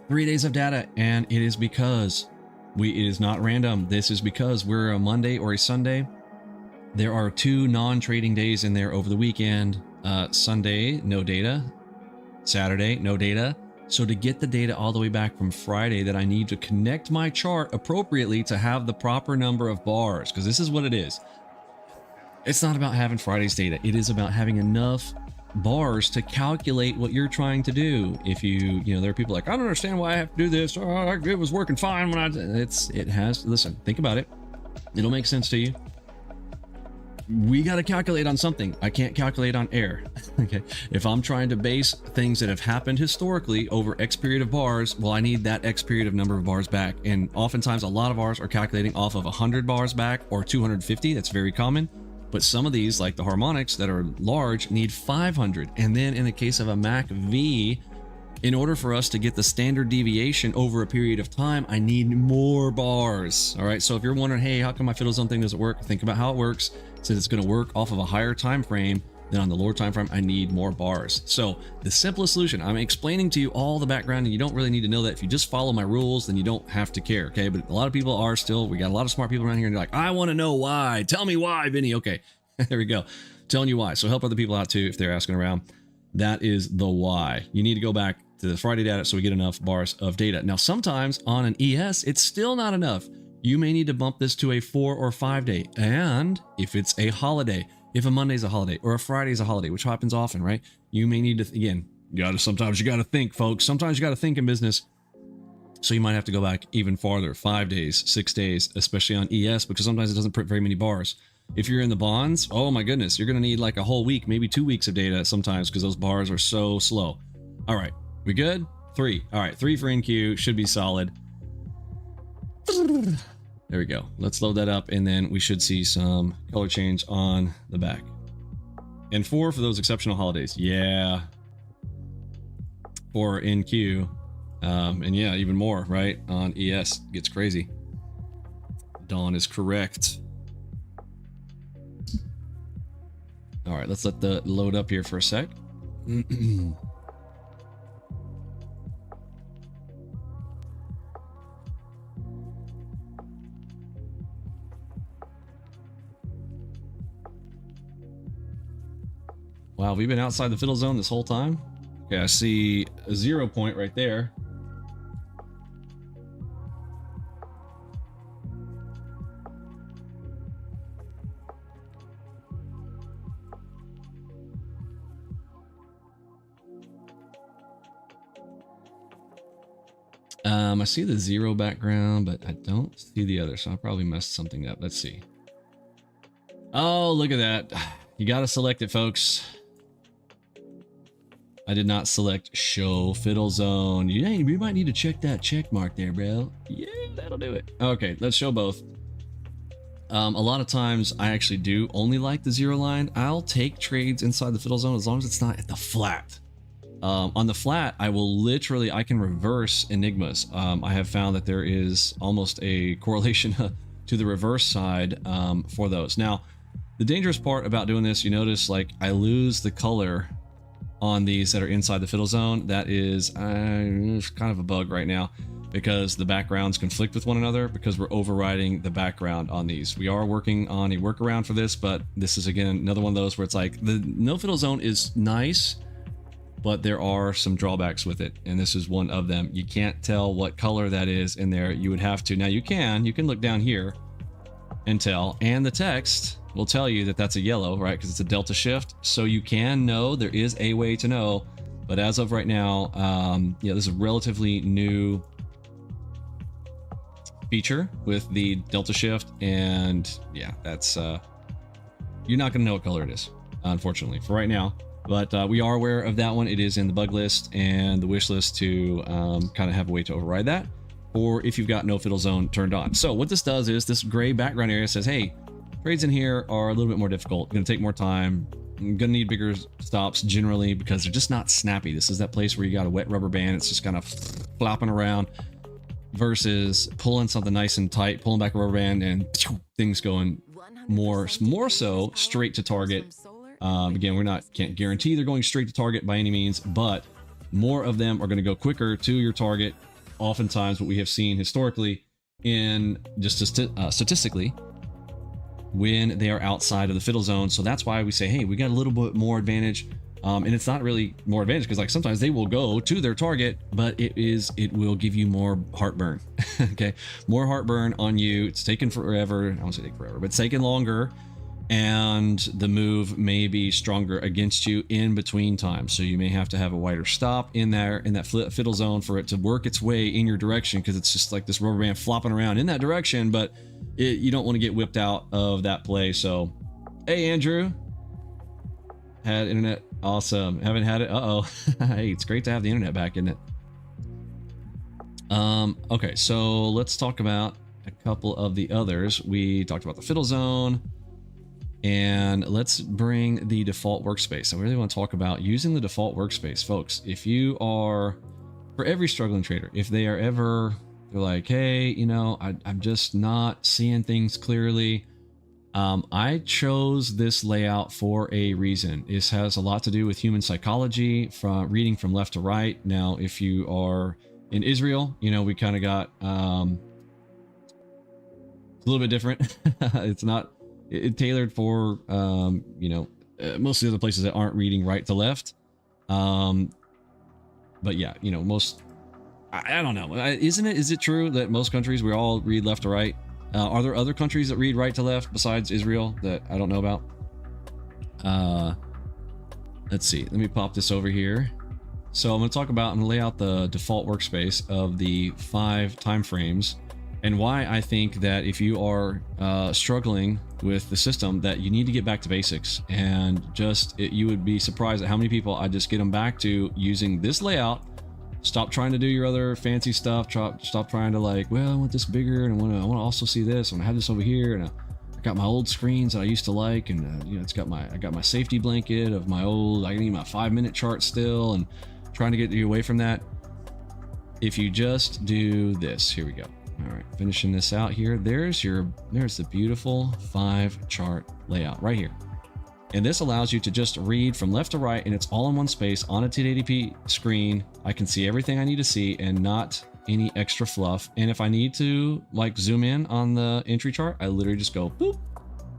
3 days of data, and it is because it is not random. This is because we're a Monday or a Sunday. There are 2 non-trading days in there over the weekend. Sunday, no data. Saturday, no data. So to get the data all the way back from Friday, that I need to connect my chart appropriately to have the proper number of bars, because this is what it is. It's not about having Friday's data. It is about having enough bars to calculate what you're trying to do. If you know, there are people like, I don't understand why I have to do this. Oh, it was working fine when listen, think about it. It'll make sense to you. We got to calculate on something. I can't calculate on air. Okay. If I'm trying to base things that have happened historically over X period of bars, well, I need that X period of number of bars back. And oftentimes a lot of ours are calculating off of 100 bars back or 250. That's very common. But some of these, like the harmonics that are large, need 500. And then in the case of a MACV, in order for us to get the standard deviation over a period of time, I need more bars. All right. So if you're wondering, hey, how come my fiddle zone thing doesn't work? Think about how it works. Since it's going to work off of a higher time frame than on the lower time frame, I need more bars. So the simplest solution, I'm explaining to you all the background, and you don't really need to know that. If you just follow my rules, then you don't have to care. Okay. But a lot of people are still, we got a lot of smart people around here, and they're like, I want to know why. Tell me why, Vinny. Okay. There we go. Telling you why. So help other people out too if they're asking around. That is the why. You need to go back to the Friday data so we get enough bars of data. Now, sometimes on an ES, it's still not enough. you may need to bump this to a 4 or 5 day. And if it's a holiday, if a Monday's a holiday or a Friday's a holiday, which happens often, right? You may need to, again, sometimes you got to think, folks. Sometimes you got to think in business. So you might have to go back even farther, 5 days, 6 days, especially on ES, because sometimes it doesn't print very many bars. If you're in the bonds, oh my goodness, you're going to need like a whole week, maybe 2 weeks of data sometimes, because those bars are so slow. All right, we good? 3. All right, 3 for NQ should be solid. There we go. Let's load that up, and then we should see some color change on the back. And 4 for those exceptional holidays. Yeah. 4 NQ. And yeah, even more, right? On ES, gets crazy. Dawn is correct. All right, let's let the load up here for a sec. Wow, we've been outside the fiddle zone this whole time. Okay, I see a 0 point right there. I see the 0 background, but I don't see the other, so I probably messed something up. Let's see. Oh, look at that. You got to select it, folks. I did not select show fiddle zone. We might need to check that check mark there, bro. Yeah, that'll do it. Okay, let's show both. A lot of times I actually do only like the 0 line. I'll take trades inside the fiddle zone as long as it's not at the flat. On the flat, I will literally, I can reverse enigmas. I have found that there is almost a correlation to the reverse side for those. Now, the dangerous part about doing this, you notice like I lose the color on these that are inside the fiddle zone. That is it's kind of a bug right now because the backgrounds conflict with one another because we're overriding the background on these. We are working on a workaround for this, but this is again another one of those where it's like the NoFiddleZone is nice, but there are some drawbacks with it, and this is one of them. You can't tell what color that is in there. You would have to. Now you can look down here and tell, and the text will tell you that that's a yellow, right? Because it's a delta shift. So you can know, there is a way to know, but as of right now, yeah, this is a relatively new feature with the delta shift, and yeah, that's you're not going to know what color it is, unfortunately, for right now. But we are aware of that one. It is in the bug list and the wish list to kind of have a way to override that, or if you've got NoFiddleZone turned on. So what this does is this gray background area says, hey, trades in here are a little bit more difficult, going to take more time, I'm going to need bigger stops generally because they're just not snappy. This is that place where you got a wet rubber band, it's just kind of flopping around, versus pulling something nice and tight, pulling back a rubber band, and things going more so straight to target. Again, can't guarantee they're going straight to target by any means, but more of them are going to go quicker to your target. Oftentimes what we have seen historically in just statistically when they are outside of the fiddle zone. So that's why we say, hey, we got a little bit more advantage. And it's not really more advantage because like sometimes they will go to their target, but it will give you more heartburn. Okay, more heartburn on you. It's taken forever. I won't say take forever, but it's taken longer, and the move may be stronger against you in between times. So you may have to have a wider stop in there in that fiddle zone for it to work its way in your direction, because it's just like this rubber band flopping around in that direction, but you don't want to get whipped out of that play. So, hey, Andrew, had internet. Awesome. Haven't had it. Hey, it's great to have the internet back, isn't it? Okay, so let's talk about a couple of the others. We talked about the fiddle zone, and let's bring the default workspace. I really want to talk about using the default workspace, folks. If you are, for every struggling trader, if they are ever, they're like, hey, you know, I'm just not seeing things clearly. I chose this layout for a reason. This has a lot to do with human psychology, from reading from left to right. Now, if you are in Israel, you know, we kind of got a little bit different. It's not tailored for, you know, most of the other places that aren't reading right to left. But yeah, you know, most, I don't know. Is it true that most countries we all read left to right? Are there other countries that read right to left besides Israel that I don't know about? Let's see. Let me pop this over here. So I'm going to I'm going to lay out the default workspace of the 5 time frames and why I think that if you are struggling with the system that you need to get back to basics, and you would be surprised at how many people I just get them back to using this layout. Stop trying to do your other fancy stuff. Stop trying to like, well, I want this bigger, and I want to also see this. I want to have this over here, and I got my old screens that I used to like, and you know, I got my safety blanket of my old. I need my 5-minute chart still, and trying to get you away from that. If you just do this, here we go. All right, finishing this out here. There's the beautiful 5 chart layout right here. And this allows you to just read from left to right, and it's all in one space on a 1080p screen. I can see everything I need to see and not any extra fluff. And if I need to like zoom in on the entry chart, I literally just go boop,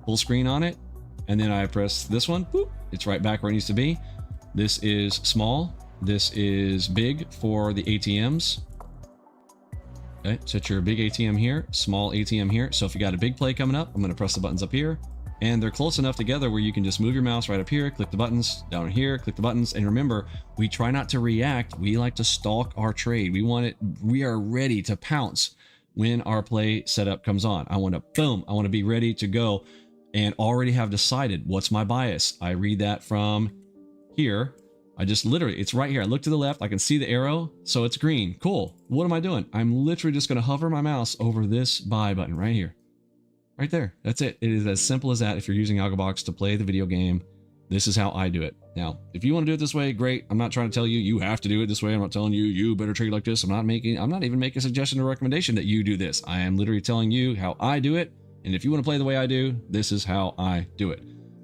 full screen on it. And then I press this one, boop, it's right back where it needs to be. This is small. This is big for the ATMs. Okay, set your big ATM here, small ATM here. So if you got a big play coming up, I'm going to press the buttons up here. And they're close enough together where you can just move your mouse right up here, click the buttons, down here, click the buttons. And remember, we try not to react. We like to stalk our trade. We are ready to pounce when our play setup comes on. I want to, boom, I want to be ready to go and already have decided what's my bias. I read that from here. I just literally, it's right here. I look to the left, I can see the arrow, so it's green. Cool. What am I doing? I'm literally just going to hover my mouse over this buy button right here. Right there. That's it. It is as simple as that. If you're using ALGOBOX to play the video game, this is how I do it. Now, if you want to do it this way, great. I'm not trying to tell you you have to do it this way. I'm not telling you you better trade like this. I'm not even making a suggestion or recommendation that you do this. I am literally telling you how I do it. And if you want to play the way I do, this is how I do it.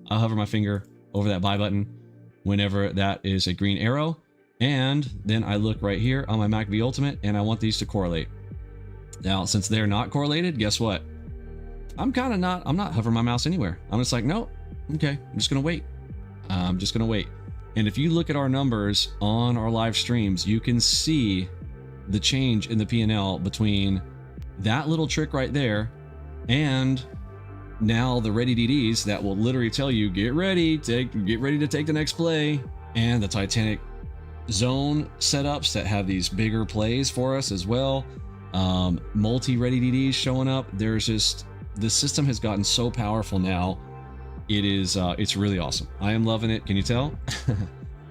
I'll hover my finger over that buy button whenever that is a green arrow. And then I look right here on my MACV Ultimate, and I want these to correlate. Now, since they're not correlated, guess what? I'm not hovering my mouse anywhere. I'm just like, no, okay, I'm just going to wait. I'm just going to wait. And if you look at our numbers on our live streams, you can see the change in the P&L between that little trick right there and now the ready DDs that will literally tell you, get ready to take the next play, and the Titanic Zone setups that have these bigger plays for us as well. Multi-ready DDs showing up. The system has gotten so powerful now. It's really awesome. I am loving it. Can you tell?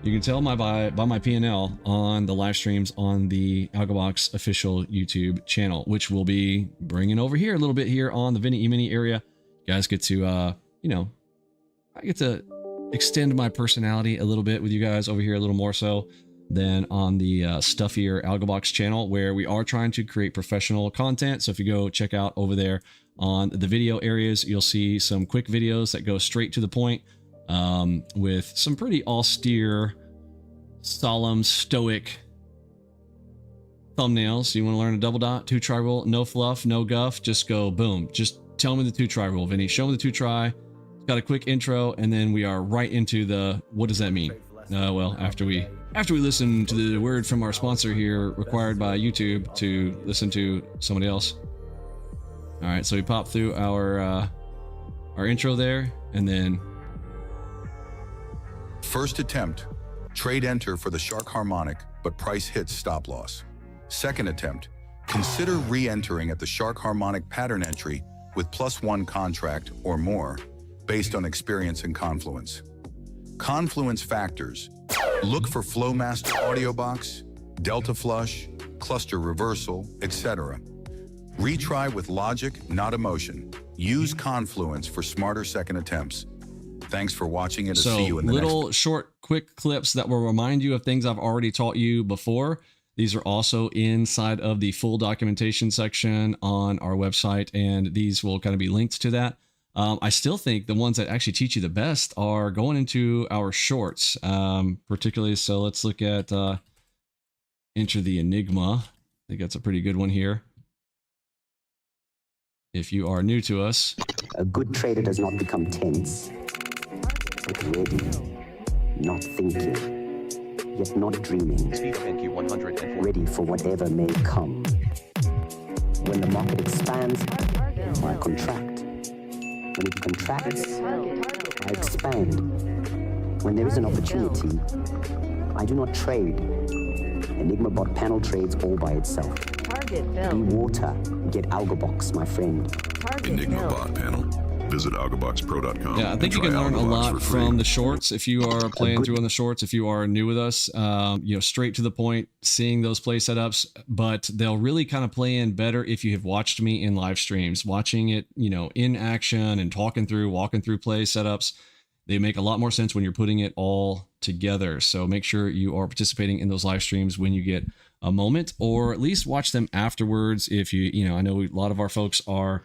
You can tell by my P&L on the live streams on the ALGOBOX Official YouTube channel, which we'll be bringing over here a little bit here on the Vinny Emini area. You guys get to, I get to extend my personality a little bit with you guys over here, a little more so than on the stuffier ALGOBOX channel, where we are trying to create professional content. So if you go check out over there on the video areas, you'll see some quick videos that go straight to the point, with some pretty austere, solemn, stoic thumbnails. You want to learn a double dot, 2-try rule, no fluff, no guff, just go boom. Just tell me the 2-try rule, Vinny. Show me the 2-try. Got a quick intro, and then we are right into the, what does that mean? Well, after we listen to the word from our sponsor here, required by YouTube to listen to somebody else. All right, so we pop through our intro there, and then first attempt, trade enter for the shark harmonic, but price hits stop loss. Second attempt, consider re-entering at the shark harmonic pattern entry with +1 contract or more, based on experience in Confluence. Confluence factors: look for Flowmaster audio box, delta flush, cluster reversal, etc. Retry with logic, not emotion. Use Confluence for smarter second attempts. Thanks for watching, and see you in the little next. Short, quick clips that will remind you of things I've already taught you before. These are also inside of the full documentation section on our website, and these will kind of be linked to that. I still think the ones that actually teach you the best are going into our shorts, particularly. So let's look at enter the Enigma. I think that's a pretty good one here. If you are new to us. A good trader does not become tense, but ready, not thinking, yet not dreaming, ready for whatever may come. When the market expands, so I contract. When it contracts, I expand. When there is an opportunity, I do not trade. Enigma BOT Panel trades all by itself. Be water, get ALGOBOX, my friend. Enigma BOT Panel. Visit algoboxpro.com. Yeah, I think you can learn a lot from the shorts if you are playing through on the shorts. If you are new with us, you know, straight to the point, seeing those play setups, but they'll really kind of play in better if you have watched me in live streams, watching it, you know, in action and walking through play setups. They make a lot more sense when you're putting it all together. So make sure you are participating in those live streams when you get a moment, or at least watch them afterwards. If you know, I know a lot of our folks are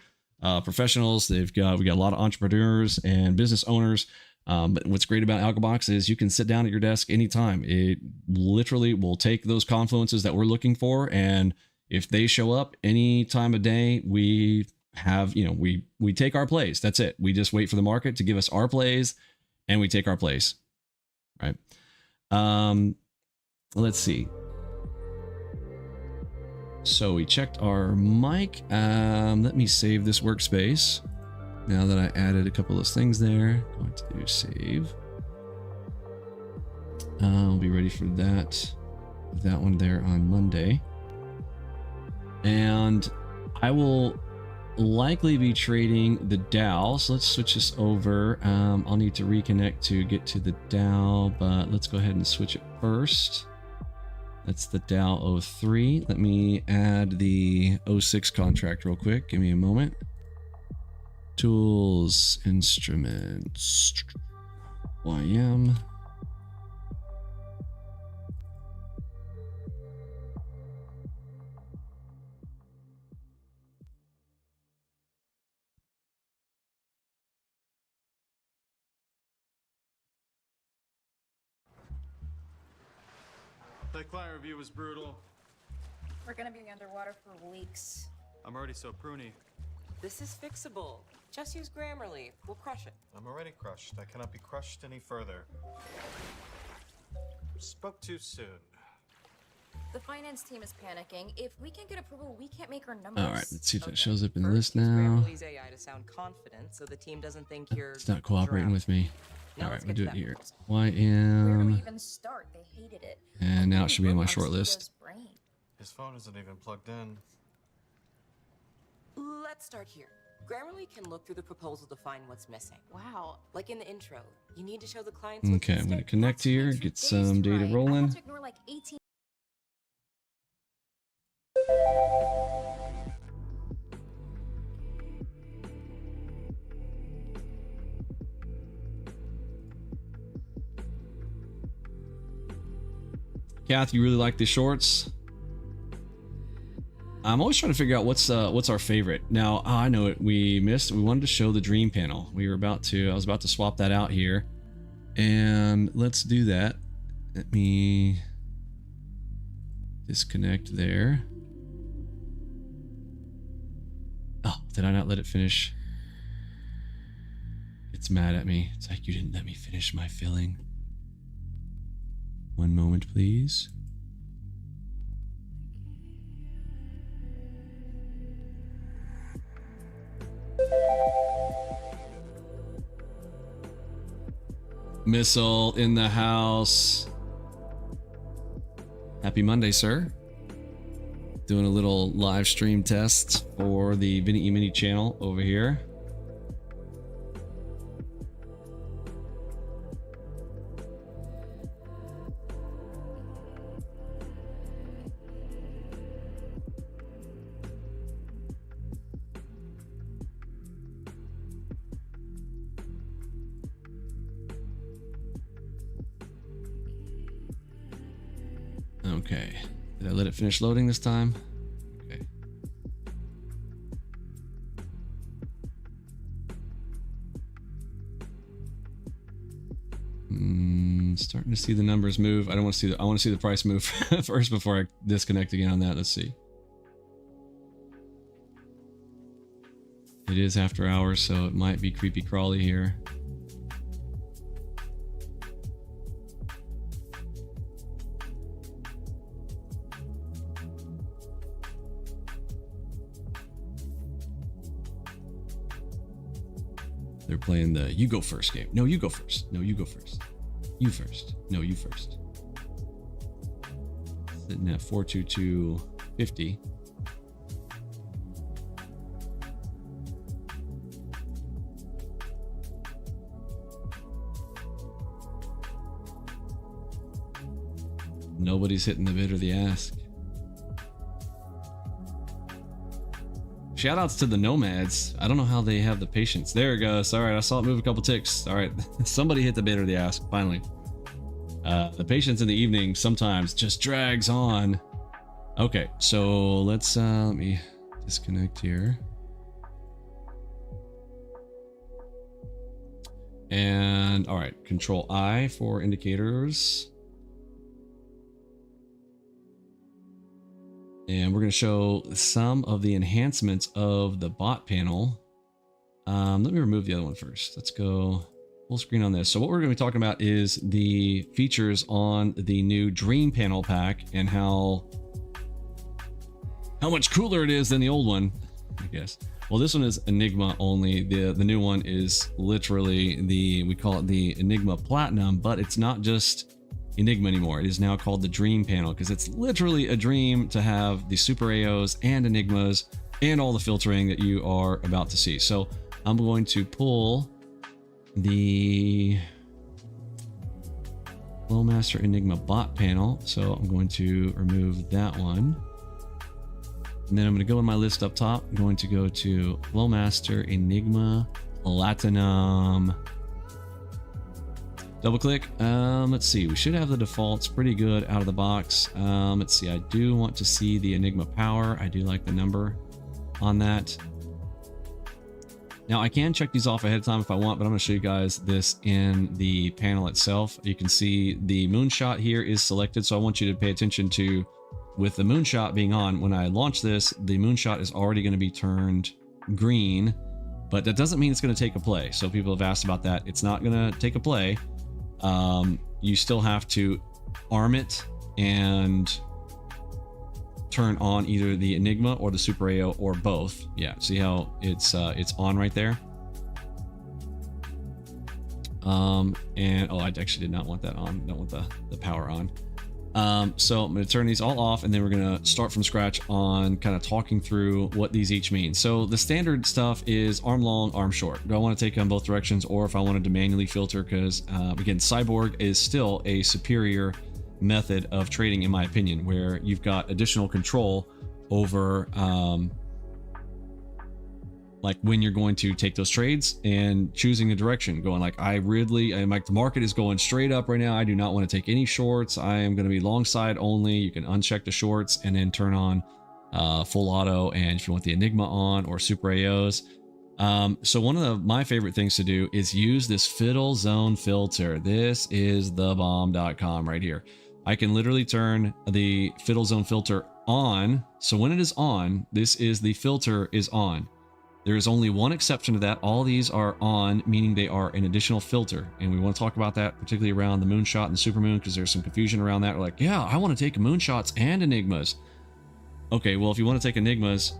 professionals. We got a lot of entrepreneurs and business owners. But what's great about ALGOBOX is you can sit down at your desk anytime. It literally will take those confluences that we're looking for, and if they show up any time of day, we have, you know, we take our plays. That's it. We just wait for the market to give us our plays, and we take our plays. Right. Let's see. So we checked our mic. Let me save this workspace. Now that I added a couple of things there, going to do save. I'll be ready for that one there on Monday. And I will likely be trading the Dow. So let's switch this over. I'll need to reconnect to get to the Dow, but let's go ahead and switch it first. That's the Dow 03. Let me add the 06 contract real quick. Give me a moment. Tools, instruments, YM. That client review was brutal. We're gonna be underwater for weeks. I'm already so pruny. This is fixable. Just use Grammarly. We'll crush it. I'm already crushed. I cannot be crushed any further. Spoke too soon. The finance team is panicking. If we can't get approval, we can't make our numbers. All right, let's see if that shows up in the First, list use now. Grammarly's AI to sound confident, so the team doesn't think you're. It's not cooperating with me. Now All let's right, we'll get do to it that here. proposal. Where do we YM. even start? They hated it. And now it should be on my short CEO's list. brain. His phone isn't even plugged in. Let's start here. Grammarly can look through the proposal to find what's missing. Wow. Like in the intro, you need to show the clients. what's Okay, I'm going to missing. connect here, get some data I had rolling. to ignore like 18. Kath, you really like the shorts? I'm always trying to figure out what's our favorite. Now, I know it. We wanted to show the dream panel. I was about to swap that out here. And let's do that. Let me disconnect there. Oh, did I not let it finish? It's mad at me. It's like, you didn't let me finish my filling. One moment, please. Missile in the house. Happy Monday, sir. Doing a little live stream test for the Vinny Emini channel over here. Okay. Did I let it finish loading this time? Okay. Starting to see the numbers move. I don't want to see I want to see the price move first before I disconnect again on that. Let's see. It is after hours, so it might be creepy crawly here. They're playing the you go first game. No, you go first. No, you go first. You first. No, you first. Sitting at 422.50. Nobody's hitting the bid or the ask. Shoutouts to the nomads. I don't know how they have the patience. There it goes. All right, I saw it move a couple ticks. All right, somebody hit the bid or the ask, finally. The patience in the evening sometimes just drags on. Okay, so let's let me disconnect here. And all right, Control I for indicators. And we're going to show some of the enhancements of the bot panel. Let me remove the other one first. Let's go full screen on this. So what we're going to be talking about is the features on the new Dream panel pack and how much cooler it is than the old one, I guess. Well, this one is Enigma only. The new one is literally we call it the Enigma Platinum, but it's not just Enigma anymore. It is now called the Dream panel because it's literally a dream to have the Super AOs and Enigmas and all the filtering that you are about to see. So I'm going to pull the Flowmaster Enigma bot panel. So I'm going to remove that one. And then I'm going to go in my list up top. I'm going to go to Flowmaster Enigma Platinum. Double click. Let's see. We should have the defaults pretty good out of the box. Let's see. I do want to see the Enigma power. I do like the number on that. Now I can check these off ahead of time if I want, but I'm going to show you guys this in the panel itself. You can see the moonshot here is selected. So I want you to pay attention to, with the moonshot being on, when I launch this, the moonshot is already going to be turned green, but that doesn't mean it's going to take a play. So people have asked about that. It's not going to take a play. You still have to arm it and turn on either the Enigma or the Super AO or both. Yeah, see how it's on right there. And oh, I actually did not want that on. Don't want the power on. So I'm going to turn these all off, and then we're going to start from scratch on kind of talking through what these each mean. So the standard stuff is arm long, arm short. Do I want to take on both directions, or if I wanted to manually filter? Because again, Cyborg is still a superior method of trading, in my opinion, where you've got additional control over like when you're going to take those trades and choosing the direction, going like, the market is going straight up right now. I do not want to take any shorts. I am going to be long side only. You can uncheck the shorts and then turn on full auto, and if you want the Enigma on or Super AOs. So one of my favorite things to do is use this FiddleZone filter. This is thebomb.com right here. I can literally turn the FiddleZone filter on. So when it is on, this is the filter is on. There is only one exception to that. All these are on, meaning they are an additional filter. And we want to talk about that, particularly around the moonshot and the supermoon, because there's some confusion around that. We're like, yeah, I want to take moonshots and Enigmas. Okay, well, if you want to take Enigmas,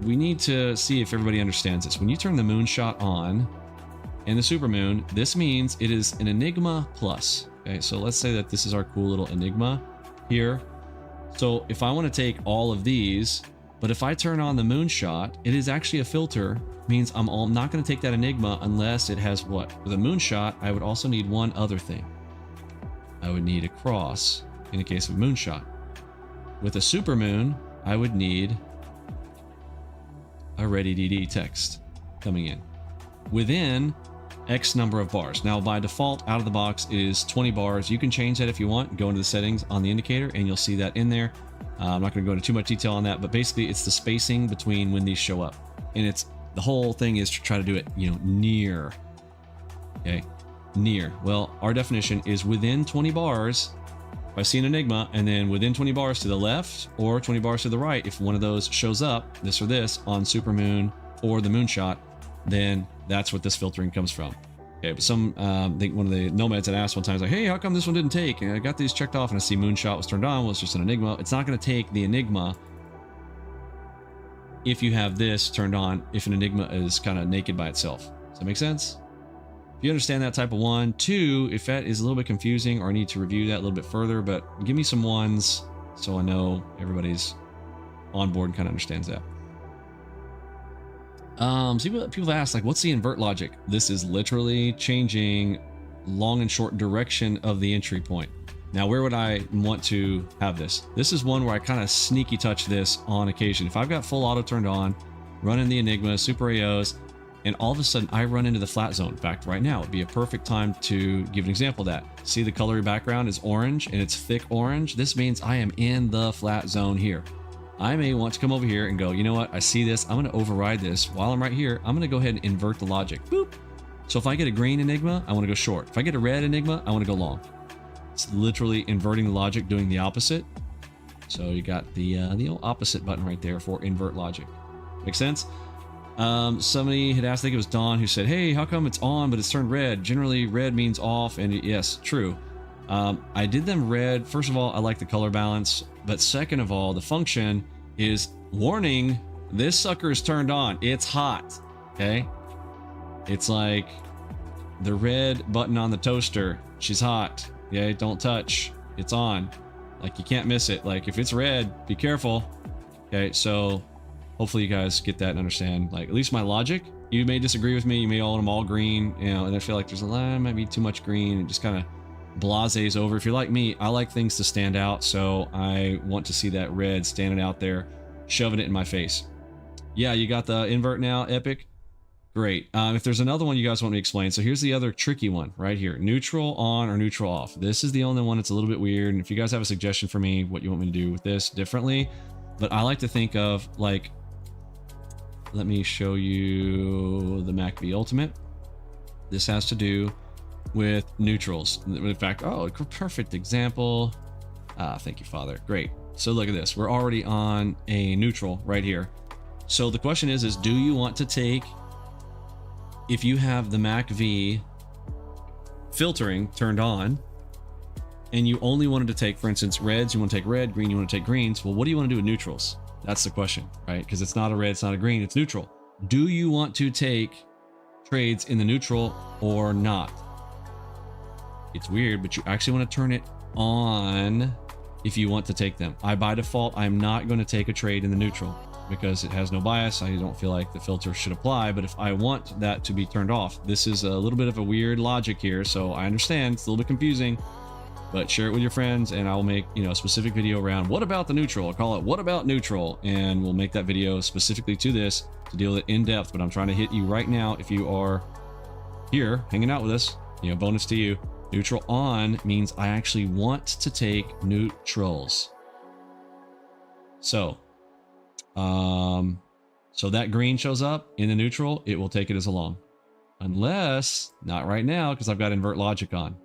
we need to see if everybody understands this. When you turn the moonshot on and the supermoon, this means it is an Enigma plus. Okay, so let's say that this is our cool little Enigma here. So if I want to take all of these, but if I turn on the moonshot, it is actually a filter, means I'm not going to take that Enigma unless it has what? With a moonshot, I would also need one other thing. I would need a cross in the case of moonshot. With a supermoon, I would need a ready DD text coming in within X number of bars. Now, by default, out of the box is 20 bars. You can change that if you want. Go into the settings on the indicator and you'll see that in there. I'm not going to go into too much detail on that, but basically it's the spacing between when these show up. And it's the whole thing is to try to do it, near. Okay, near. Well, our definition is within 20 bars. If I see an Enigma, and then within 20 bars to the left or 20 bars to the right, if one of those shows up, this or this, on supermoon or the moonshot, then that's what this filtering comes from. Okay, but I think one of the nomads had asked one time, like, hey, how come this one didn't take? And I got these checked off and I see moonshot was turned on. Well, it's just an Enigma. It's not going to take the Enigma if you have this turned on, if an Enigma is kind of naked by itself. Does that make sense? If you understand that type of one. 2, if that is a little bit confusing or I need to review that a little bit further, but give me some 1s so I know everybody's on board and kind of understands that. See what people ask, like, what's the invert logic? This is literally changing long and short direction of the entry point. Now, where would I want to have this? This is one where I kind of sneaky touch this on occasion. If I've got full auto turned on, running the Enigma, Super AOs, and all of a sudden I run into the flat zone. In fact, right now would be a perfect time to give an example of that. See the color background is orange and it's thick orange. This means I am in the flat zone here. I may want to come over here and go, you know what? I see this. I'm going to override this. While I'm right here, I'm going to go ahead and invert the logic. Boop. So if I get a green Enigma, I want to go short. If I get a red Enigma, I want to go long. It's literally inverting the logic, doing the opposite. So you got the old opposite button right there for invert logic. Make sense? Somebody had asked, I think it was Don, who said, hey, how come it's on but it's turned red? Generally red means off, and yes, true. I did them red. First of all, I like the color balance, but second of all, the function is warning, this sucker is turned on. It's hot. Okay. It's like the red button on the toaster. She's hot. Okay. Don't touch. It's on. Like, you can't miss it. Like, if it's red, be careful. Okay. So hopefully you guys get that and understand, like, at least my logic. You may disagree with me. You may want them all green, you know, and I feel like there's a lot, might be too much green and just kind of blases over. If you're like me, I like things to stand out, so I want to see that red standing out there, shoving it in my face. Yeah, you got the invert now, Epic. Great. If there's another one you guys want me to explain, so here's the other tricky one right here: neutral on or neutral off. This is the only one that's a little bit weird, and if you guys have a suggestion for me, what you want me to do with this differently, but I like to think of, like, let me show you the MACV Ultimate. This has to do with neutrals. In fact, oh, perfect example. Thank you, Father. Great. So look at this. We're already on a neutral right here. So the question is do you want to take, if you have the MACV filtering turned on and you only wanted to take, for instance, reds, you want to take red, green, you want to take greens. Well, what do you want to do with neutrals? That's the question, right? Because it's not a red, it's not a green, it's neutral. Do you want to take trades in the neutral or not? It's weird, but you actually want to turn it on if you want to take them. By default, I'm not going to take a trade in the neutral because it has no bias. I don't feel like the filter should apply, but if I want that to be turned off, this is a little bit of a weird logic here. So I understand it's a little bit confusing, but share it with your friends and I'll make, you know, a specific video around what about the neutral. I'll call it what about neutral, and we'll make that video specifically to this to deal with it in depth. But I'm trying to hit you right now. If you are here hanging out with us, you know, bonus to you. Neutral on means I actually want to take neutrals. So that green shows up in the neutral, it will take it as a long. Unless, not right now, because I've got invert logic on.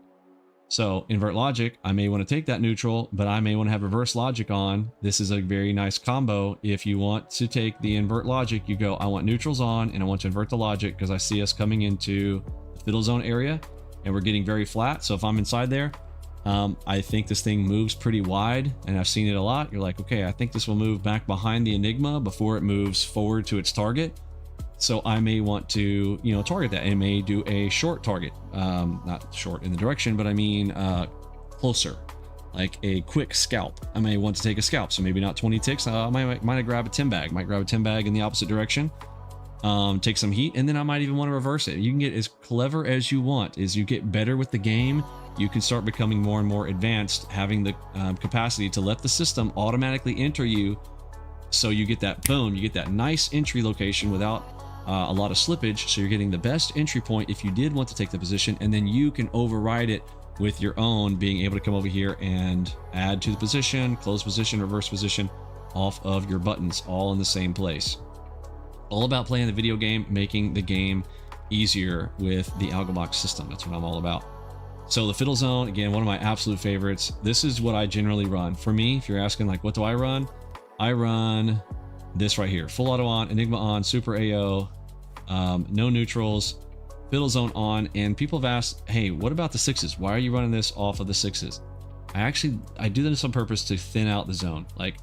So invert logic, I may want to take that neutral, but I may want to have reverse logic on. This is a very nice combo. If you want to take the invert logic, you go, I want neutrals on and I want to invert the logic because I see us coming into the fiddle zone area and we're getting very flat. So if I'm inside there, I think this thing moves pretty wide, and I've seen it a lot. You're like, okay, I think this will move back behind the Enigma before it moves forward to its target. So I may want to, you know, target that. I may do a short target, not short in the direction, but I mean closer, like a quick scalp. I may want to take a scalp, so maybe not 20 ticks. I might grab a 10 bag, might grab a 10 bag in the opposite direction. Take some heat, and then I might even want to reverse it. You can get as clever as you want. As you get better with the game, you can start becoming more and more advanced, having the capacity to let the system automatically enter you, so you get that boom, you get that nice entry location without a lot of slippage. So you're getting the best entry point if you did want to take the position, and then you can override it with your own, being able to come over here and add to the position, close position, reverse position off of your buttons, all in the same place. All about playing the video game, making the game easier with the ALGOBOX system. That's what I'm all about. So the Fiddle Zone, again, one of my absolute favorites. This is what I generally run. For me, if you're asking like, what do I run? I run this right here. Full auto on, Enigma on, Super AO, no neutrals, Fiddle Zone on. And people have asked, hey, what about the sixes? Why are you running this off of the sixes? I do this on purpose to thin out the zone. Like,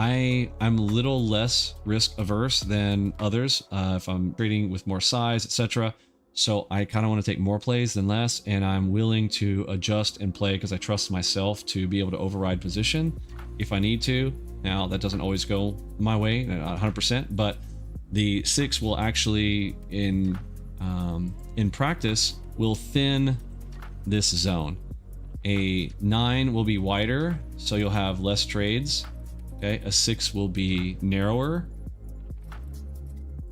I'm a little less risk averse than others if I'm trading with more size, etc. So I kind of want to take more plays than less, and I'm willing to adjust and play because I trust myself to be able to override position if I need to. Now that doesn't always go my way, not 100%, but the 6 will actually in practice will thin this zone. A 9 will be wider, so you'll have less trades. Okay, a 6 will be narrower,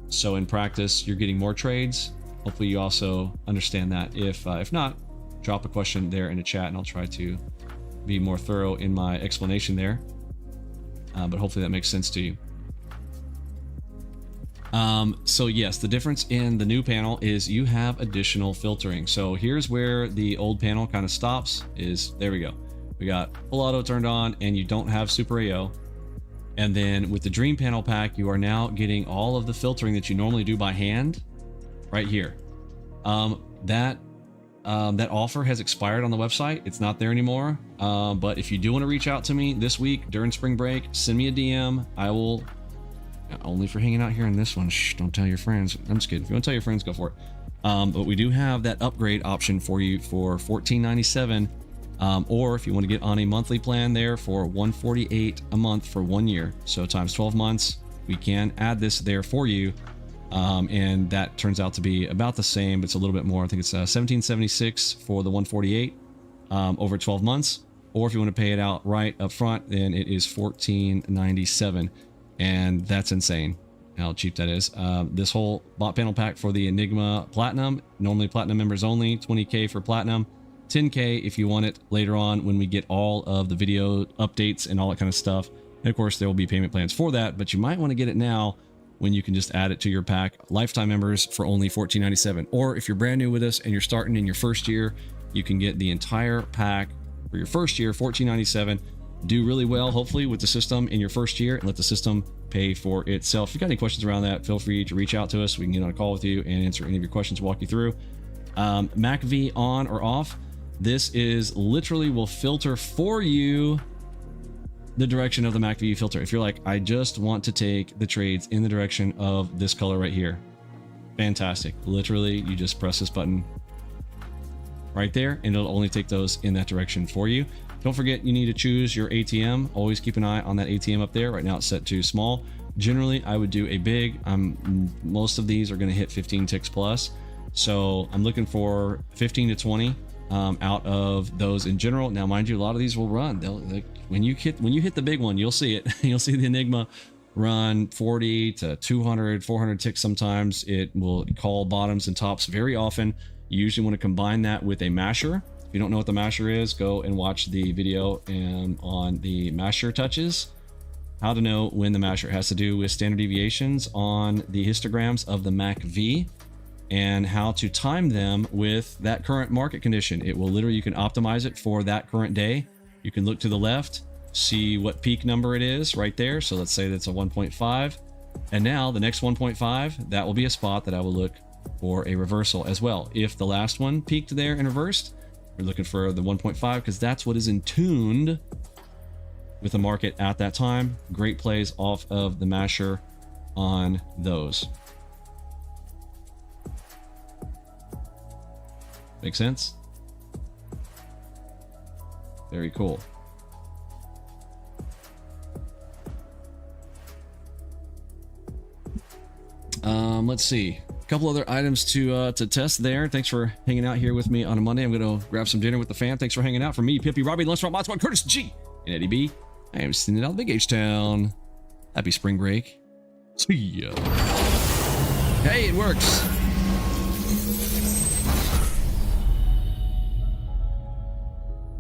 so in practice you're getting more trades. Hopefully you also understand that. If not, drop a question there in the chat and I'll try to be more thorough in my explanation there. But hopefully that makes sense to you. So yes, the difference in the new panel is you have additional filtering. So here's where the old panel kind of stops. There we go. We got full auto turned on and you don't have Super AO. And then with the Dream Panel pack, you are now getting all of the filtering that you normally do by hand right here. That offer has expired on the website. It's not there anymore. But if you do want to reach out to me this week during spring break, send me a DM. I will, only for hanging out here in this one. Shh, don't tell your friends. I'm just kidding. If you want to tell your friends, go for it. But we do have that upgrade option for you for $14.97. Or if you want to get on a monthly plan there for $148 a month for 1 year. So times 12 months, we can add this there for you. And that turns out to be about the same. It's a little bit more. I think it's $17.76 for the 148 over 12 months. Or if you want to pay it out right up front, then it is $14.97, and that's insane how cheap that is. This whole bot panel pack for the Enigma Platinum, normally Platinum members only, 20K for Platinum, 10K if you want it later on when we get all of the video updates and all that kind of stuff. And of course, there will be payment plans for that, but you might want to get it now when you can just add it to your pack. Lifetime members for only $14.97. Or if you're brand new with us and you're starting in your first year, you can get the entire pack for your first year, $14.97. Do really well, hopefully, with the system in your first year and let the system pay for itself. If you got any questions around that, feel free to reach out to us. We can get on a call with you and answer any of your questions, walk you through. MACV on or off. This is literally will filter for you the direction of the MACV filter. If you're like, I just want to take the trades in the direction of this color right here, fantastic. Literally, you just press this button right there and it'll only take those in that direction for you. Don't forget, you need to choose your ATM. Always keep an eye on that ATM up there. Right now it's set to small. Generally, I would do a big. Most of these are going to hit 15 ticks plus. So I'm looking for 15 to 20 out of those in general. Now, mind you, a lot of these will run. When you hit the big one, you'll see it. You'll see the Enigma run 40 to 200, 400 ticks sometimes. It will call bottoms and tops very often. You usually want to combine that with a masher. If you don't know what the masher is, go and watch the video on the masher touches. How to know when the masher has to do with standard deviations on the histograms of the MACV, and how to time them with that current market condition. It will literally, you can optimize it for that current day. You can look to the left, see what peak number it is right there. So let's say that's a 1.5. And now the next 1.5, that will be a spot that I will look for a reversal as well. If the last one peaked there and reversed, we're looking for the 1.5 because that's what is in tuned with the market at that time. Great plays off of the masher on those. Make sense? Very cool. Let's see. A couple other items to test there. Thanks for hanging out here with me on a Monday. I'm going to grab some dinner with the fam. Thanks for hanging out. For me, Pippy, Robbie, Lunchroom, Modswag, Curtis G, and Eddie B. I am sending out the Big H-Town. Happy spring break. See ya. Hey, it works.